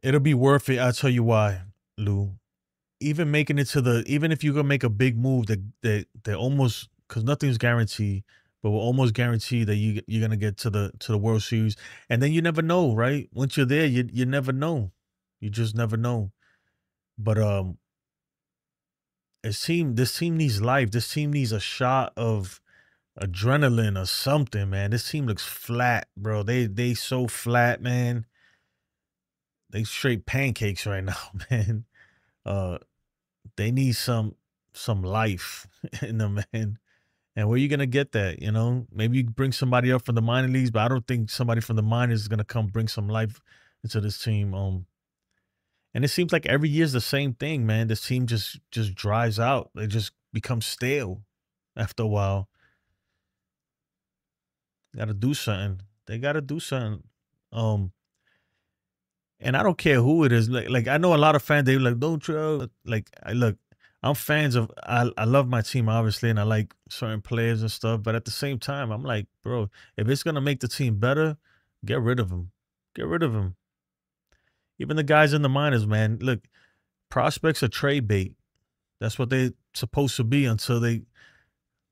It'll be worth it. I'll tell you why, Lou. Even making it to even if you're gonna make a big move, that almost, because nothing's guaranteed, but we're almost guaranteed that you're gonna get to the World Series, and then you never know, right? Once you're there, you never know. You just never know. But this team needs life. This team needs a shot of adrenaline or something, man. This team looks flat, bro. They so flat, man. they straight pancakes right now, man. They need some life in them, man. And where you gonna get that? You know, maybe you bring somebody up from the minor leagues, but I don't think somebody from the minors is gonna come bring some life into this team. And it seems like every year is the same thing, man. This team just dries out. They just become stale after a while. Got to do something. They got to do something. And I don't care who it is. Like I know a lot of fans. They like, don't try. Like, look, I'm fans of. I love my team obviously, and I like certain players and stuff. But at the same time, I'm like, bro, if it's gonna make the team better, get rid of them. Get rid of them. Even the guys in the minors, man. Look, prospects are trade bait. That's what they're supposed to be until they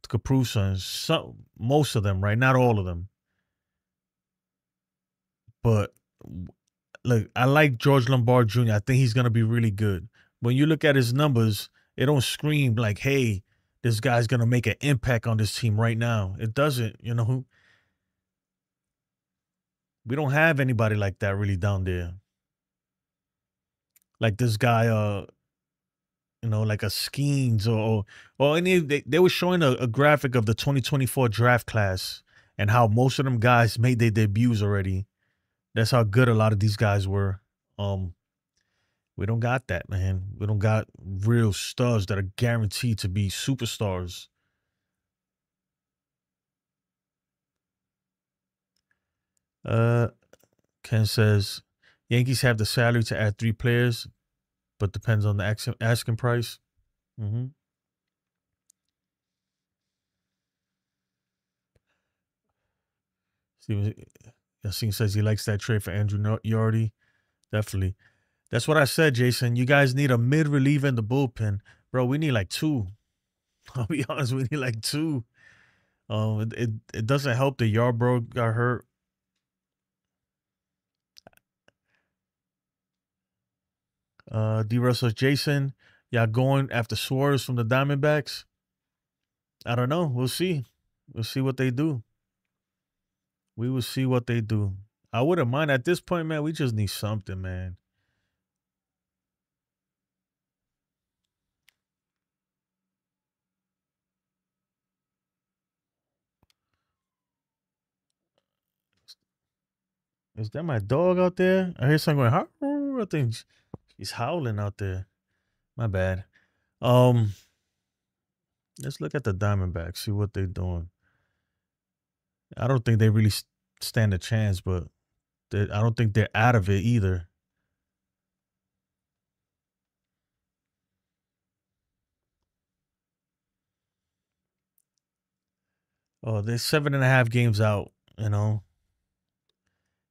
could prove something. Most of them, right? Not all of them. But look, I like George Lombard Jr. I think he's going to be really good. When you look at his numbers, it don't scream like, hey, this guy's going to make an impact on this team right now. It doesn't, you know. We don't have anybody like that really down there. Like this guy, you know, like a Skeens or any. They were showing a graphic of the 2024 draft class and how most of them guys made their debuts already. That's how good a lot of these guys were. We don't got that, man. We don't got real stars that are guaranteed to be superstars. Ken says Yankees have the salary to add 3 players, but depends on the asking price. Yassine says he likes that trade for Andrew Yardy. Definitely. That's what I said, Jason. You guys need a mid reliever in the bullpen. Bro, we need like 2. I'll be honest, we need like 2. It doesn't help that Yarbrough got hurt. D. Russell, Jason, y'all going after Suarez from the Diamondbacks? I don't know. We'll see. We'll see what they do. We will see what they do. I wouldn't mind at this point, man. We just need something, man. Is that my dog out there? I hear someone going, I think he's howling out there. My bad. Let's look at the Diamondbacks, see what they're doing. I don't think they really stand a chance, but I don't think they're out of it either. Oh, they're 7.5 games out, you know.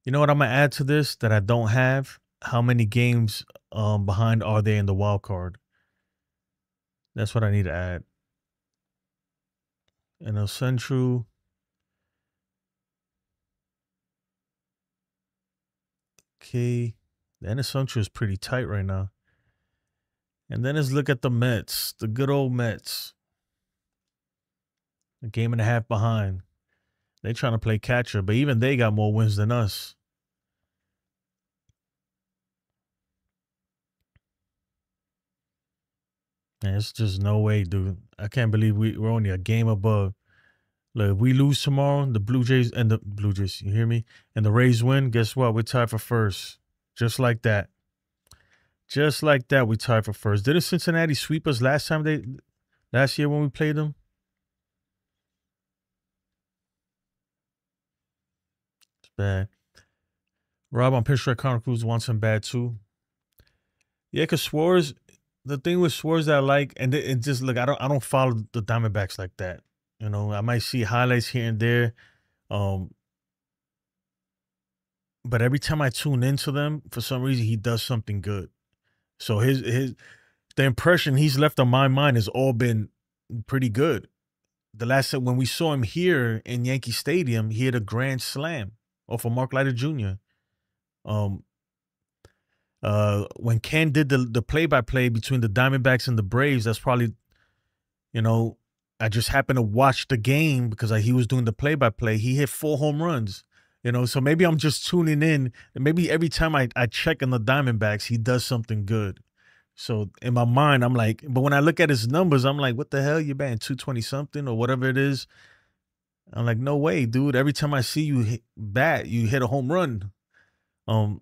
You know what I'm going to add to this that I don't have? How many games behind are they in the wild card? That's what I need to add. NL Central. Okay. The NL Central is pretty tight right now. And then let's look at the Mets. The good old Mets. A game and a half behind. They're trying to play catcher, but even they got more wins than us. Man, it's just no way, dude. I can't believe we're only a game above. Look, if we lose tomorrow, the Blue Jays, you hear me? And the Rays win, guess what? We're tied for first. Just like that. Just like that, we tied for first. Didn't Cincinnati sweep us last year when we played them? It's bad. Rob on Pinstripe Chronicles wants him bad too. Yeah, because Suarez, the thing with Suarez that I like, and just look, I don't follow the Diamondbacks like that. You know, I might see highlights here and there. But every time I tune into them, for some reason, he does something good. So the impression he's left on my mind has all been pretty good. The last time when we saw him here in Yankee Stadium, he hit a grand slam off of Mark Leiter Jr. When Ken did the play-by-play between the Diamondbacks and the Braves, that's probably, you know, I just happened to watch the game because he was doing the play-by-play. He hit 4 home runs. You know, so maybe I'm just tuning in. And maybe every time I check on the Diamondbacks, he does something good. So in my mind, I'm like, but when I look at his numbers, I'm like, what the hell? You're batting 220 something or whatever it is. I'm like, no way, dude. Every time I see you bat, you hit a home run. But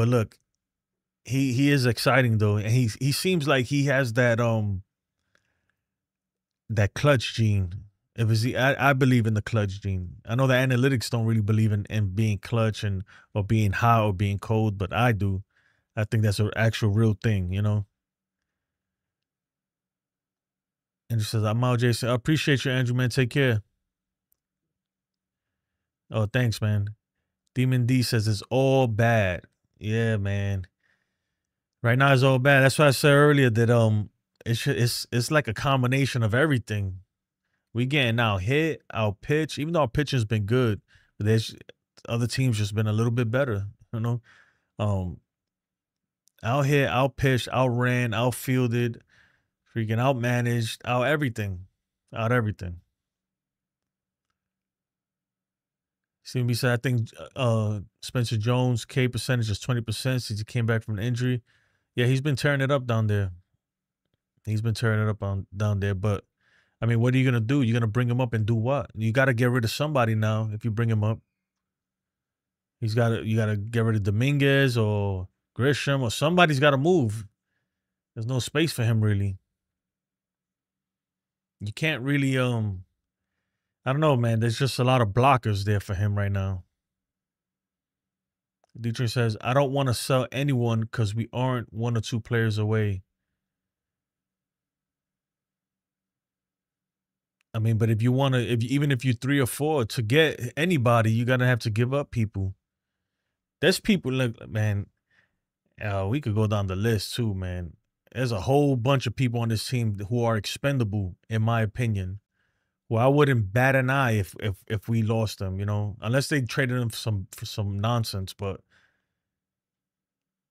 look, he is exciting though, and he seems like he has that that clutch gene. I believe in the clutch gene. I know the analytics don't really believe in being clutch or being hot or being cold, but I do. I think that's an actual real thing, you know. And he says, I'm out, Jason. I appreciate you, Andrew, man. Take care. Oh, thanks, man. Demon D says it's all bad. Yeah, man. Right now it's all bad. That's why I said earlier that it's like a combination of everything. We getting out hit, out pitch, even though our pitching's been good, but there's other teams just been a little bit better, you know. Out hit, out pitched, outran, outfielded, freaking outmanaged, out everything. Out everything. CMB said, I think Spencer Jones' K percentage is 20% since he came back from an injury. Yeah, he's been tearing it up down there. He's been tearing it up down there. But, I mean, what are you going to do? You're going to bring him up and do what? You got to get rid of somebody now if you bring him up. You got to get rid of Dominguez or Grisham or somebody's got to move. There's no space for him, really. You can't really, I don't know, man. There's just a lot of blockers there for him right now. Dietrich says, I don't want to sell anyone because we aren't 1 or 2 players away. I mean, but if you want to, even if you're 3 or 4, to get anybody, you're going to have to give up people. There's people, like, man, we could go down the list too, man. There's a whole bunch of people on this team who are expendable, in my opinion. Well, I wouldn't bat an eye if we lost them, you know, unless they traded them for some nonsense. But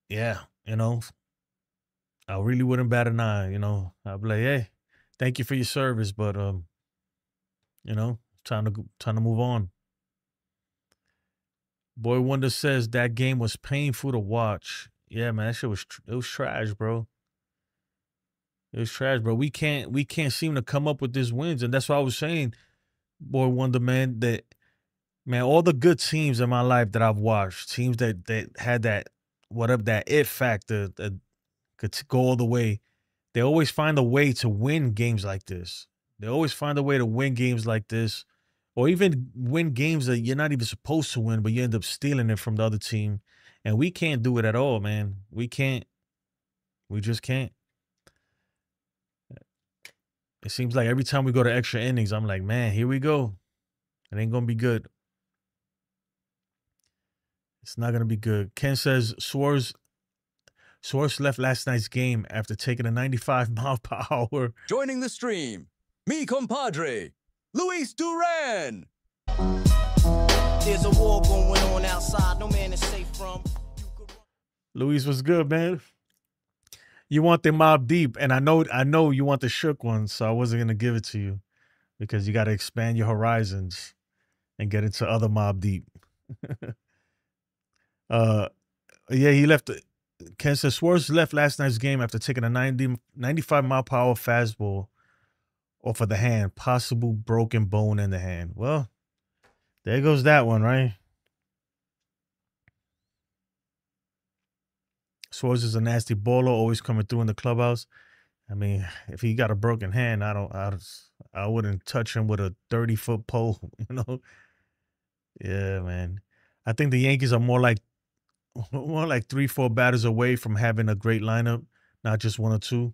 yeah, you know, I really wouldn't bat an eye. You know, I'd be like, hey, thank you for your service, but you know, time to move on. Boy Wonder says that game was painful to watch. Yeah, man, that shit was trash, bro. It was trash, bro. We can't seem to come up with these wins. And that's why I was saying, Boy Wonder, man, that, man, all the good teams in my life that I've watched, teams that had that, whatever, that it factor that could go all the way, they always find a way to win games like this. They always find a way to win games like this, or even win games that you're not even supposed to win, but you end up stealing it from the other team. And we can't do it at all, man. We can't. We just can't. It seems like every time we go to extra innings, I'm like, man, here we go. It ain't going to be good. It's not going to be good. Ken says Suarez left last night's game after taking a 95 mile per hour. Joining the stream, mi compadre, Luis Duran. There's a war going on outside. No man is safe from. Luis was good, man. You want the Mob Deep, and I know you want the shook one, so I wasn't gonna give it to you because you got to expand your horizons and get into other Mob Deep. Yeah, he left. Ken says Suarez left last night's game after taking a 95 mile per hour fastball off of the hand, possible broken bone in the hand. Well, there goes that one, right? Suarez is a nasty baller, always coming through in the clubhouse. I mean, if he got a broken hand, I wouldn't touch him with a 30-foot pole, you know? Yeah, man. I think the Yankees are more like 3-4 batters away from having a great lineup, not just 1 or 2.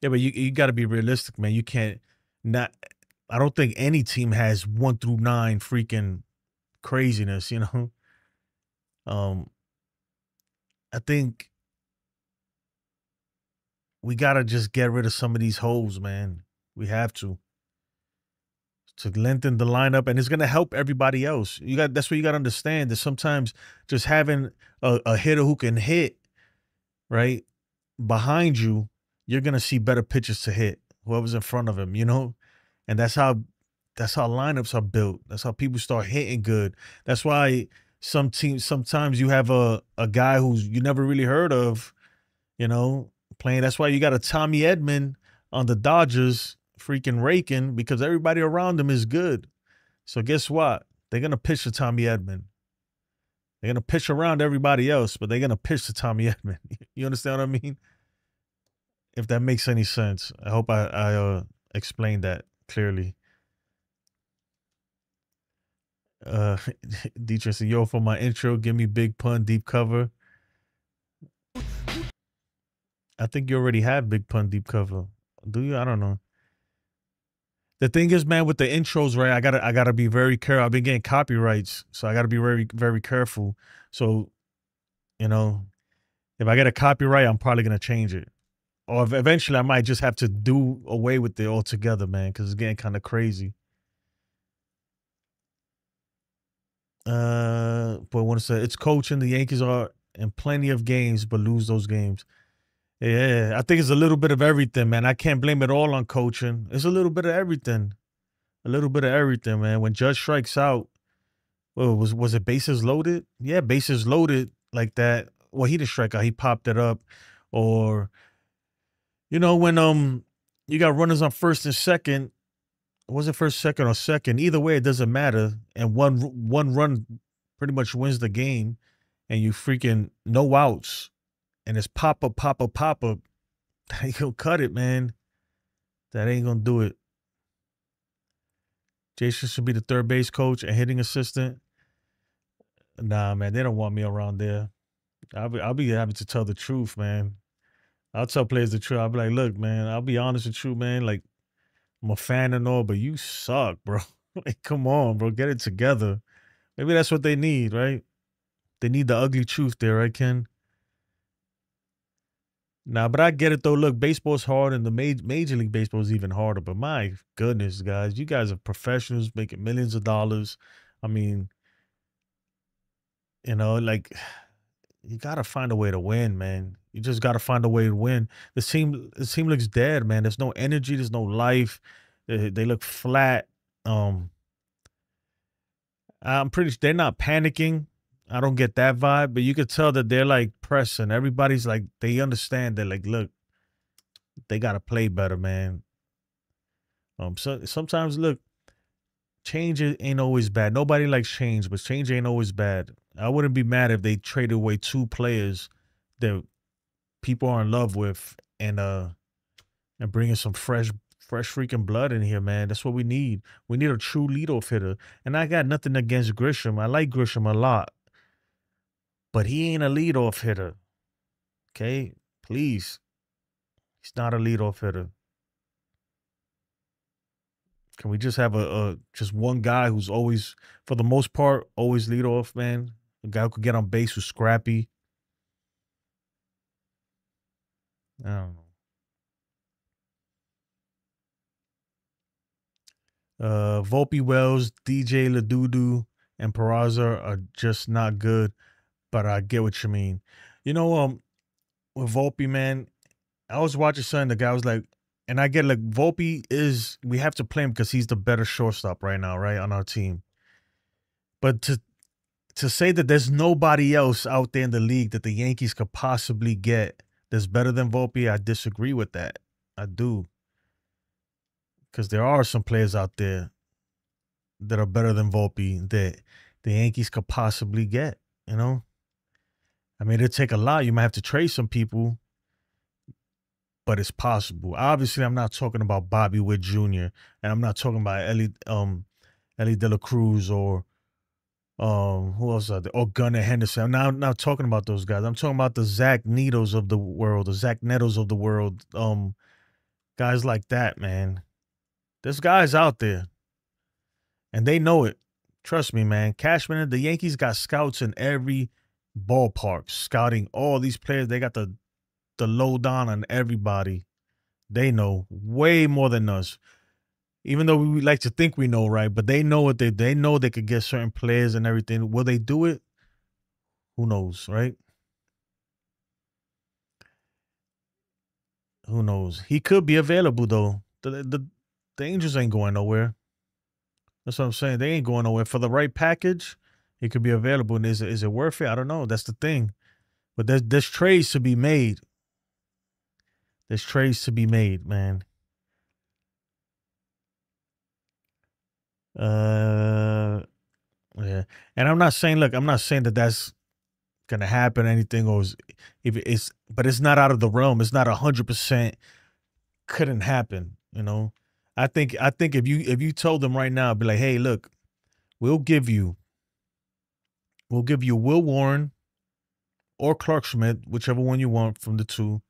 Yeah, but you got to be realistic, man. You can't not. I don't think any team has 1 through 9 freaking craziness, you know. I think we gotta just get rid of some of these holes, man. We have to lengthen the lineup, and it's gonna help everybody else. That's what you gotta understand. That sometimes just having a hitter who can hit, right, behind you, you're gonna see better pitches to hit whoever's in front of him, you know. And that's how that's how lineups are built. That's how people start hitting good. That's why some teams sometimes you have a guy who's you never really heard of, playing. That's why you got a Tommy Edman on the Dodgers freaking raking because everybody around him is good. So guess what? They're gonna pitch to Tommy Edman. They're gonna pitch around everybody else, but they're gonna pitch to Tommy Edman. You understand what I mean? If that makes any sense. I hope I explained that clearly. Dietrich said, yo, for my intro, give me big pun, deep cover. I think you already have big pun, deep cover. Do you? I don't know. The thing is, man, with the intros, right? I gotta be very careful. I've been getting copyrights, so I gotta be very, very careful. So, if I get a copyright, I'm probably gonna change it, or eventually I might just have to do away with it altogether, man, because it's getting kind of crazy. But I want to say it's coaching. The Yankees are in plenty of games, but lose those games. Yeah, I think it's a little bit of everything, man. I can't blame it all on coaching. It's a little bit of everything. A little bit of everything, man. When Judge strikes out, well, was it bases loaded? Yeah, bases loaded like that. Well, he didn't strike out. He popped it up. Or, when you got runners on first and second, was it first, second, or second? Either way, it doesn't matter. And one run pretty much wins the game, and you freaking no outs. And it's pop up. That ain't gonna cut it, man. That ain't gonna do it. Jason should be the third base coach and hitting assistant. Nah, man, they don't want me around there. I'll be happy to tell the truth, man. I'll tell players the truth. I'll be like, look, man, I'll be honest with you, man. Like, I'm a fan and all, but you suck, bro. Like, come on, bro. Get it together. Maybe that's what they need, right? They need the ugly truth there, right, Ken? Nah, but I get it, though. Look, baseball's hard, and the Major League Baseball is even harder. But my goodness, guys, you guys are professionals making millions of dollars. I mean, like, you got to find a way to win, man. You just got to find a way to win. The team looks dead, man. There's no energy. There's no life. They look flat. I'm pretty sure they're not panicking. I don't get that vibe, but you could tell that they're like pressing. Everybody's like, they understand that, like, look, they got to play better, man. So sometimes, look, change ain't always bad. Nobody likes change, but change ain't always bad. I wouldn't be mad if they traded away 2 players that people are in love with and bringing some fresh freaking blood in here, man. That's what we need. We need a true leadoff hitter. And I got nothing against Grisham. I like Grisham a lot. But he ain't a leadoff hitter. Okay? Please. He's not a leadoff hitter. Can we just have just one guy who's always, for the most part, always lead off, man? A guy who could get on base, who's scrappy. I don't know. Volpe, Wells, DJ LaDudu, and Peraza are just not good, but I get what you mean. With Volpe, man, I was watching something, the guy was like, and I get, like, Volpe we have to play him because he's the better shortstop right now, right, on our team. But to say that there's nobody else out there in the league that the Yankees could possibly get that's better than Volpe, I disagree with that. I do. Because there are some players out there that are better than Volpe that the Yankees could possibly get, I mean, it'd take a lot. You might have to trade some people, but it's possible. Obviously, I'm not talking about Bobby Witt Jr., and I'm not talking about Ellie De La Cruz or who else are there? Or Gunnar Henderson. I'm not talking about those guys. I'm talking about the Zach Netos of the world, the Zach Netos of the world, guys like that, man. There's guys out there, and they know it. Trust me, man. Cashman, the Yankees got scouts in every ballpark, scouting all these players. They got the lowdown on everybody. They know way more than us. Even though we like to think we know, right? But they know what they know they could get certain players and everything. Will they do it? Who knows, right? Who knows? He could be available though. The Angels ain't going nowhere. That's what I'm saying. They ain't going nowhere. For the right package, it could be available. And is it worth it? I don't know. That's the thing. But there's trades to be made. There's trades to be made, man. Yeah. And I'm not saying, look, I'm not saying that that's gonna happen or anything, or but it's not out of the realm. It's not 100% couldn't happen. You know, I think if you told them right now, be like, hey, look, we'll give you Will Warren or Clark Schmidt, whichever one you want from the two,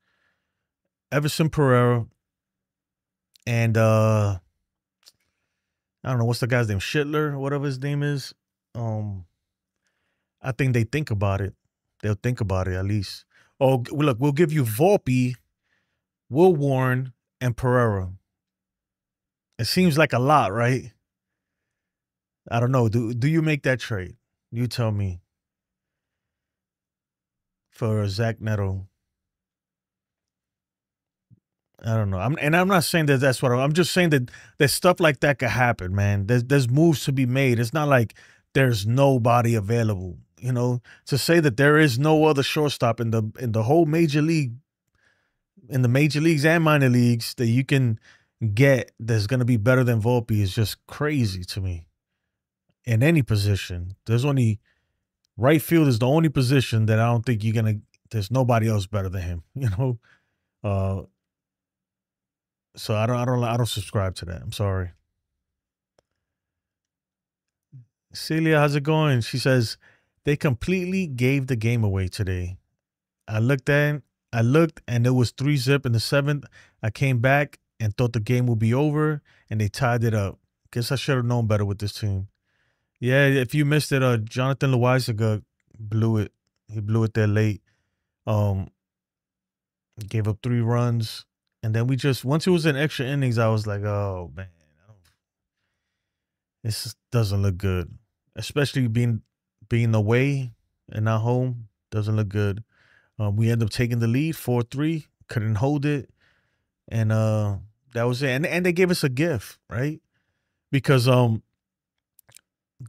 Everson Pereira, and I don't know what's the guy's name, Schittler, whatever his name is. I think they think about it. They'll think about it at least. Oh, look, we'll give you Volpe, Will Warren, and Pereira. It seems like a lot, right? I don't know. Do you make that trade? You tell me. For Zach Neto. I don't know. I'm not saying that that's what I'm just saying that stuff like that could happen, man. There's moves to be made. It's not like there's nobody available. You know, to say that there is no other shortstop in the whole major league, in the major leagues and minor leagues that you can get that's going to be better than Volpe is just crazy to me. In any position, right field is the only position that I don't think there's nobody else better than him. You know, so I don't subscribe to that. I'm sorry. Celia, how's it going? She says they completely gave the game away today. I looked and it was 3-0 in the 7th. I came back and thought the game would be over, and they tied it up. Guess I should have known better with this team. Yeah, if you missed it, Jonathan Loaizaga blew it. He blew it there late. Gave up 3 runs, and then once it was in extra innings, I was like, oh man, this doesn't look good. Especially being away and not home doesn't look good. We end up taking the lead 4-3, couldn't hold it, and that was it. And they gave us a gift, right? Because De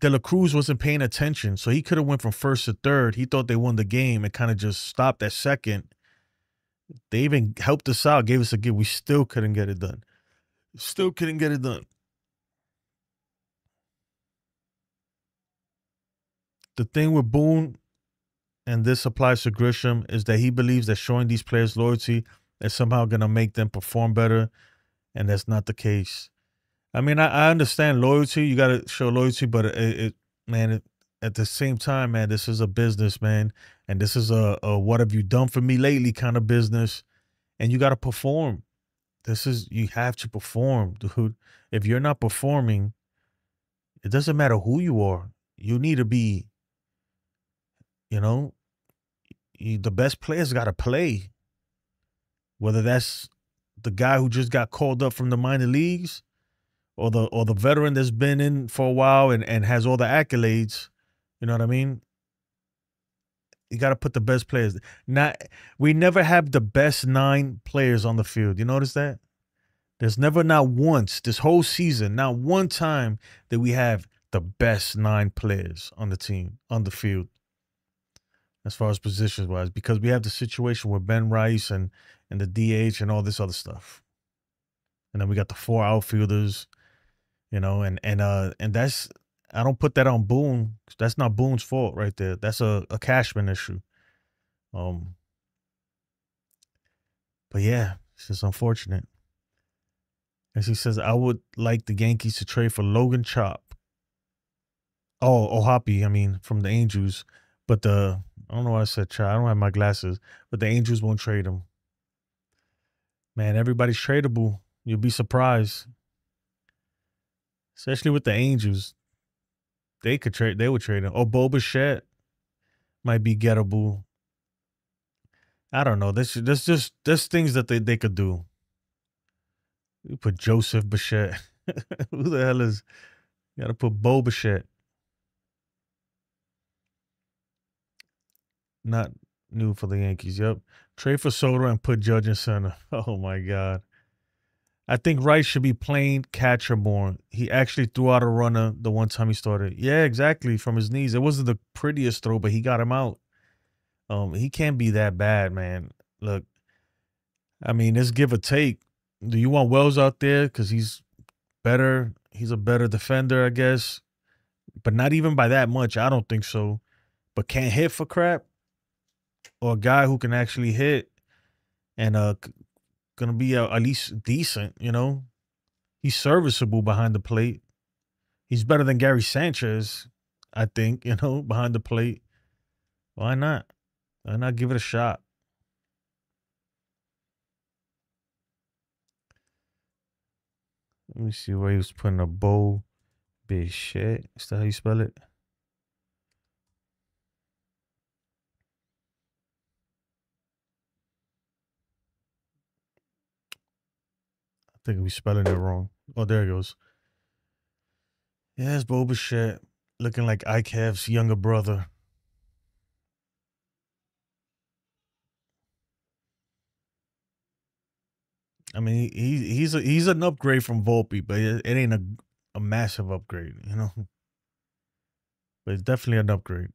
La Cruz wasn't paying attention, so he could have went from first to third. He thought they won the game and kind of just stopped at second. They even helped us out, gave us a gift. We still couldn't get it done. Still couldn't get it done. The thing with Boone, and this applies to Grisham, is that he believes that showing these players loyalty is somehow going to make them perform better, and that's not the case. I mean, I understand loyalty. You got to show loyalty, but at the same time, man, this is a business, man, and this is a what have you done for me lately kind of business, and you got to perform. You have to perform, dude. If you're not performing, it doesn't matter who you are. You need to be, you know, the best players got to play. Whether that's the guy who just got called up from the minor leagues, or the veteran that's been in for a while and has all the accolades, you know what I mean? You got to put the best players. We never have the best 9 players on the field. You notice that? There's never, not once this whole season, not one time that we have the best 9 players on the team, on the field, as far as positions wise, because we have the situation with Ben Rice and the DH and all this other stuff. And then we got the 4 outfielders. You know, and that's, I don't put that on Boone. That's not Boone's fault right there. That's a Cashman issue. But yeah, it's just unfortunate. And she says, I would like the Yankees to trade for Logan Chop. Oh, Hoppy, I mean, from the Angels. But I don't know why I said Chop. I don't have my glasses. But the Angels won't trade him. Man, everybody's tradable. You'll be surprised. Especially with the Angels. They would trade him. Or Bo Bichette might be gettable. I don't know. There's things that they could do. You put Joseph Bichette. Who the hell is? You gotta put Bo Bichette. Not new for the Yankees. Yep. Trade for Soto and put Judge in center. Oh my God. I think Rice should be playing catcher more. He actually threw out a runner the one time he started. Yeah, exactly, from his knees. It wasn't the prettiest throw, but he got him out. He can't be that bad, man. Look, I mean, it's give or take. Do you want Wells out there because he's better? He's a better defender, I guess, but not even by that much. I don't think so. But can't hit for crap, or a guy who can actually hit and gonna be at least decent. You know, he's serviceable behind the plate. He's better than Gary Sanchez, I think. You know, behind the plate. Why not? Why not give it a shot? Let me see where he was putting a bow. Big shit. Is that how you spell it? I think we spelling it wrong. Oh, there it goes. Yeah, it's Boba shit. Looking like ICAV's younger brother. I mean, he's an upgrade from Volpe, but it ain't a massive upgrade, you know. But it's definitely an upgrade,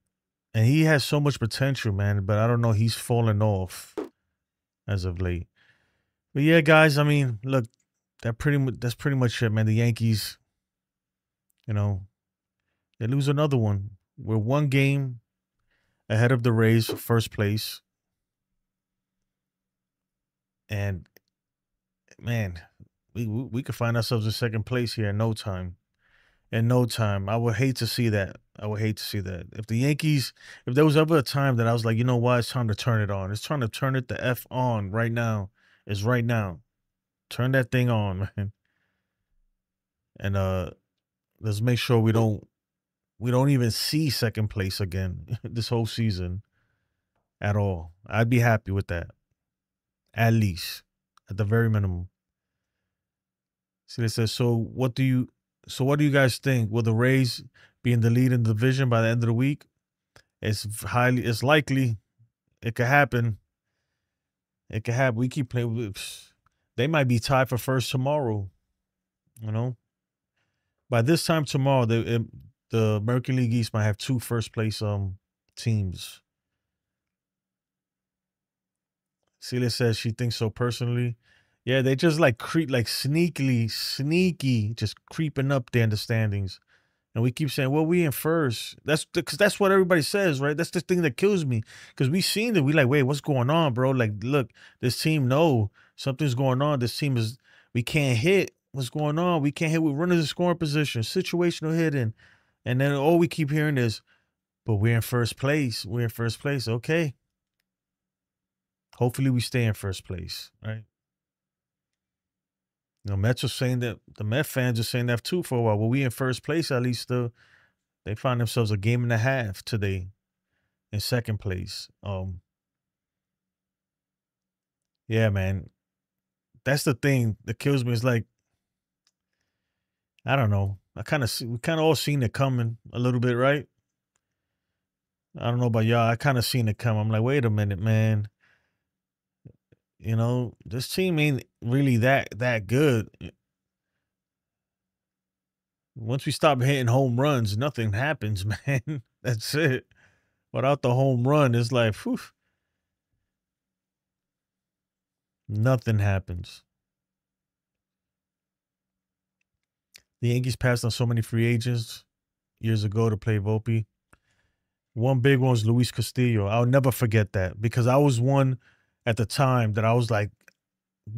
and he has so much potential, man. But I don't know, he's fallen off as of late. But yeah, guys, I mean, look, that's pretty much it, man. The Yankees, you know, they lose another one. We're one game ahead of the Rays for first place, and man, we could find ourselves in second place here in no time. In no time. I would hate to see that. I would hate to see that. If the Yankees, if there was ever a time that I was like, you know what, it's time to turn it on. It's time to turn it the F on right now. It's right now. Turn that thing on, man. And let's make sure we don't even see second place again this whole season at all. I'd be happy with that. At least. At the very minimum. See, they says, so what do you guys think? Will the Rays be in the lead in the division by the end of the week? It's likely. It could happen. It could happen. We keep playing. They might be tied for first tomorrow. You know? By this time tomorrow, the American League East might have 2 first place teams. Celia says she thinks so personally. Yeah, they just like sneaky, just creeping up there in the standings. And we keep saying, well, we in first. That's what everybody says, right? That's the thing that kills me. Because we seen it. We like, wait, what's going on, bro? Like, look, this team, no, something's going on. This team we can't hit. What's going on? We can't hit with runners in scoring position, situational hitting. And then all we keep hearing is, but we're in first place. We're in first place. Okay. Hopefully we stay in first place, right? You know, Mets are saying that, the Met fans are saying that too for a while. Well, we in first place, at least they find themselves a game and a half today in second place. Yeah, man. That's the thing that kills me. It's like, I don't know. We kind of all seen it coming a little bit, right? I don't know about y'all. I kind of seen it come. I'm like, wait a minute, man. You know, this team ain't really that good. Once we stop hitting home runs, nothing happens, man. That's it. Without the home run, it's like, whew, nothing happens. The Yankees passed on so many free agents years ago to play Volpe. One big one was Luis Castillo. I'll never forget that because I was one at the time that I was like,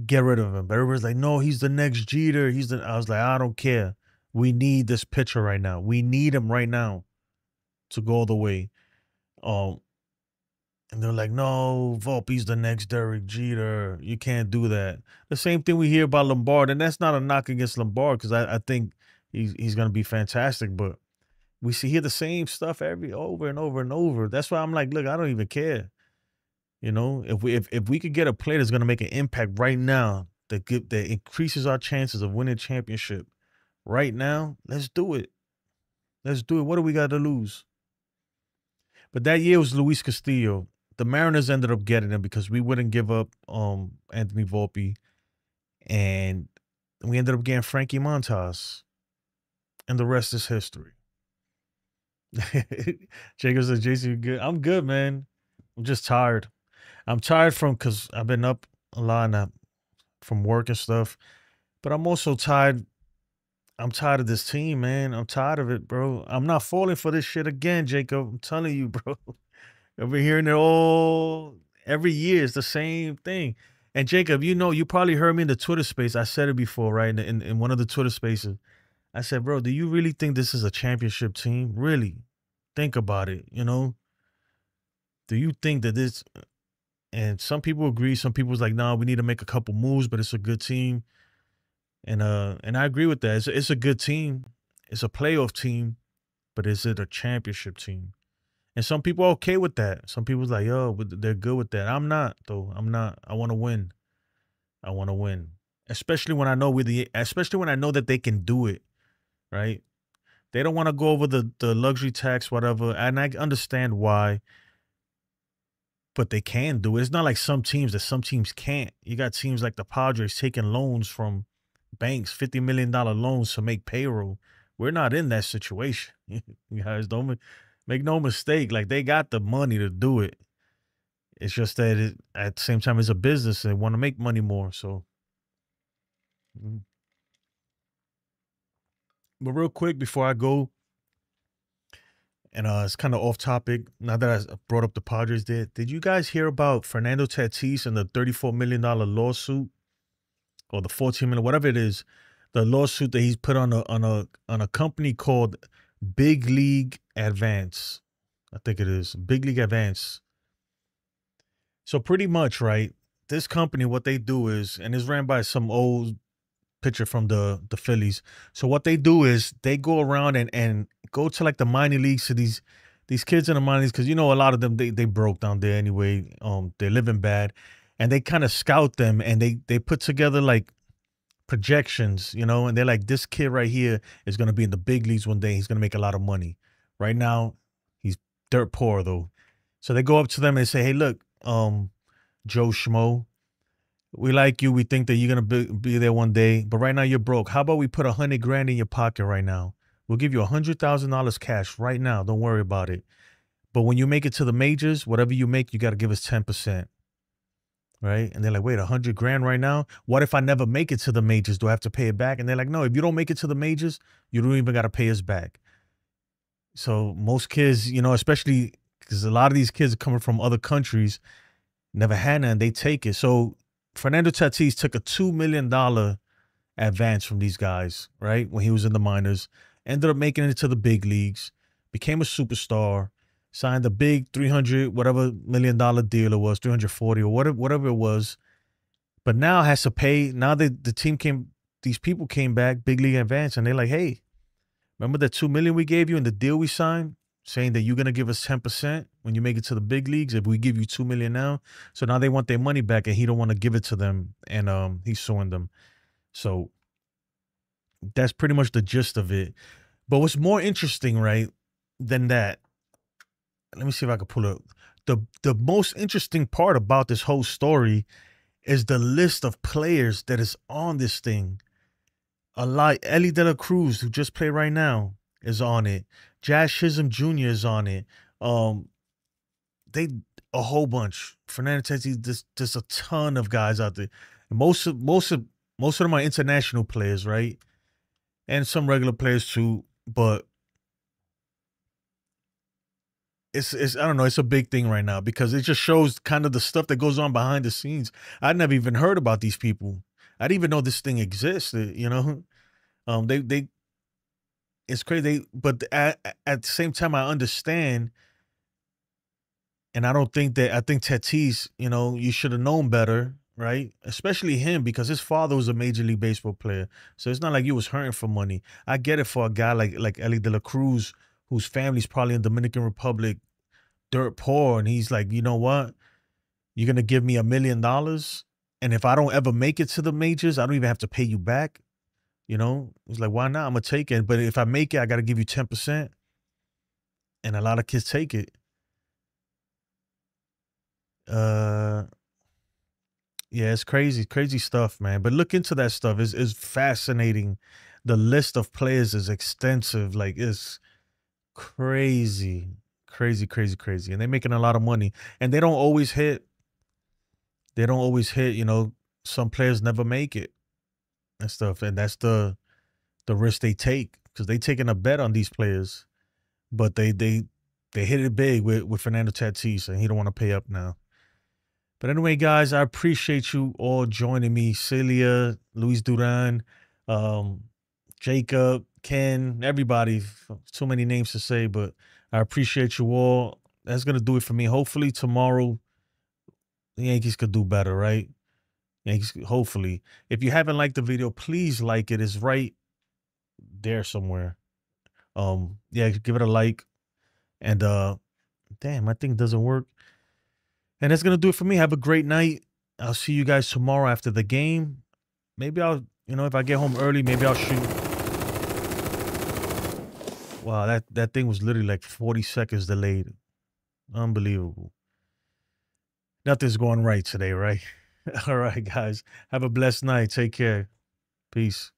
get rid of him. But everybody's like, no, he's the next Jeter. I was like, I don't care. We need this pitcher right now. We need him right now to go all the way. And they're like, no, Volpe's the next Derek Jeter. You can't do that. The same thing we hear about Lombard, and that's not a knock against Lombard because I think he's going to be fantastic. But we hear the same stuff over and over and over. That's why I'm like, look, I don't even care. You know, if we could get a player that's going to make an impact right now that increases our chances of winning a championship right now, let's do it. Let's do it. What do we got to lose? But that year was Luis Castillo. The Mariners ended up getting him because we wouldn't give up Anthony Volpe, and we ended up getting Frankie Montas, and the rest is history. Jacob said, "Jason, you good? I'm good, man. I'm just tired. I'm tired because I've been up a lot from work and stuff. But I'm also tired. I'm tired of this team, man. I'm tired of it, bro. I'm not falling for this shit again, Jacob. I'm telling you, bro. I've been hearing it every year. It's the same thing. And Jacob, you probably heard me in the Twitter space. I said it before, right? In one of the Twitter spaces. I said, bro, do you really think this is a championship team? Really? Think about it, Do you think that this, and some people agree, some people's like, no, we need to make a couple moves, but it's a good team. And I agree with that. It's a good team. It's a playoff team, but is it a championship team? And some people are okay with that. Some people's like, yo, they're good with that. I'm not, though. I'm not. I want to win. I want to win. Especially when I know that they can do it, right? They don't want to go over the luxury tax, whatever. And I understand why. But they can do it. It's not like some teams can't. You got teams like the Padres taking loans from banks, $50 million loans to make payroll. We're not in that situation. You guys don't make no mistake. Like, they got the money to do it. It's just that at the same time, it's a business and they want to make money more. So, but real quick before I go, and it's kind of off topic. Now that I brought up the Padres, did you guys hear about Fernando Tatis and the $34 million lawsuit, or the $14 million, whatever it is, the lawsuit that he's put on a company called Big League Advance? I think it is Big League Advance. So pretty much, right, this company, what they do is, and it's ran by some old pitcher from the Phillies. So what they do is they go around and go to like the minor leagues to these kids in the minor leagues, because a lot of them they broke down there anyway. They're living bad, and they kind of scout them, and they put together like projections, and they're like, this kid right here is gonna be in the big leagues one day. He's gonna make a lot of money. Right now, he's dirt poor though. So they go up to them and say, hey, look, Joe Schmo, we like you. We think that you're going to be there one day, but right now you're broke. How about we put $100 grand in your pocket right now? We'll give you $100,000 cash right now. Don't worry about it. But when you make it to the majors, whatever you make, you got to give us 10%. Right? And they're like, wait, 100 grand right now? What if I never make it to the majors? Do I have to pay it back? And they're like, no, if you don't make it to the majors, you don't even got to pay us back. So most kids, especially because a lot of these kids are coming from other countries, never had none, they take it. So Fernando Tatis took a $2 million advance from these guys, right? When he was in the minors, ended up making it to the big leagues, became a superstar, signed a big $300 million deal it was, 340 or whatever it was. But now has to pay. Now these people came back, big league advance, and they're like, hey, remember that $2 million we gave you in the deal we signed, saying that you're going to give us 10% when you make it to the big leagues if we give you $2 million now? So now they want their money back, and he don't want to give it to them, and he's suing them. So that's pretty much the gist of it. But what's more interesting, right, than that, let me see if I can pull it up. The most interesting part about this whole story is the list of players that is on this thing. Ellie De La Cruz, who just played right now, is on it. Jazz Chisholm Jr. is on it. A whole bunch. Fernando Tatis, there's a ton of guys out there. And most of them are international players, right? And some regular players too. But it's I don't know, it's a big thing right now because it just shows kind of the stuff that goes on behind the scenes. I'd never even heard about these people. I didn't even know this thing existed, it's crazy. But at the same time, I understand. And I think Tatis, you should have known better, right? Especially him, because his father was a Major League Baseball player. So it's not like he was hurting for money. I get it for a guy like Ellie De La Cruz, whose family's probably in Dominican Republic, dirt poor. And he's like, you know what? You're going to give me $1 million. And if I don't ever make it to the majors, I don't even have to pay you back. It's like, why not? I'm going to take it. But if I make it, I got to give you 10%. And a lot of kids take it. Yeah, it's crazy stuff, man. But look into that stuff. It's fascinating. The list of players is extensive. Like, it's crazy, crazy. And they're making a lot of money. And they don't always hit. They don't always hit, you know, some players never make it and stuff. And that's the risk they take, because they taking a bet on these players. But they hit it big with Fernando Tatis, and he don't want to pay up now. But anyway, guys, I appreciate you all joining me. Celia, Luis Duran, Jacob, Ken, everybody. Too many names to say, but I appreciate you all. That's going to do it for me. Hopefully tomorrow the Yankees could do better, right? Yankees, hopefully. If you haven't liked the video, please like it. It's right there somewhere. Yeah, give it a like. And damn, my thing doesn't work. And that's gonna do it for me. Have a great night. I'll see you guys tomorrow after the game. Maybe I'll, you know, if I get home early, maybe I'll shoot. Wow, that thing was literally like 40 seconds delayed. Unbelievable. Nothing's going right today, right? All right, guys. Have a blessed night. Take care. Peace.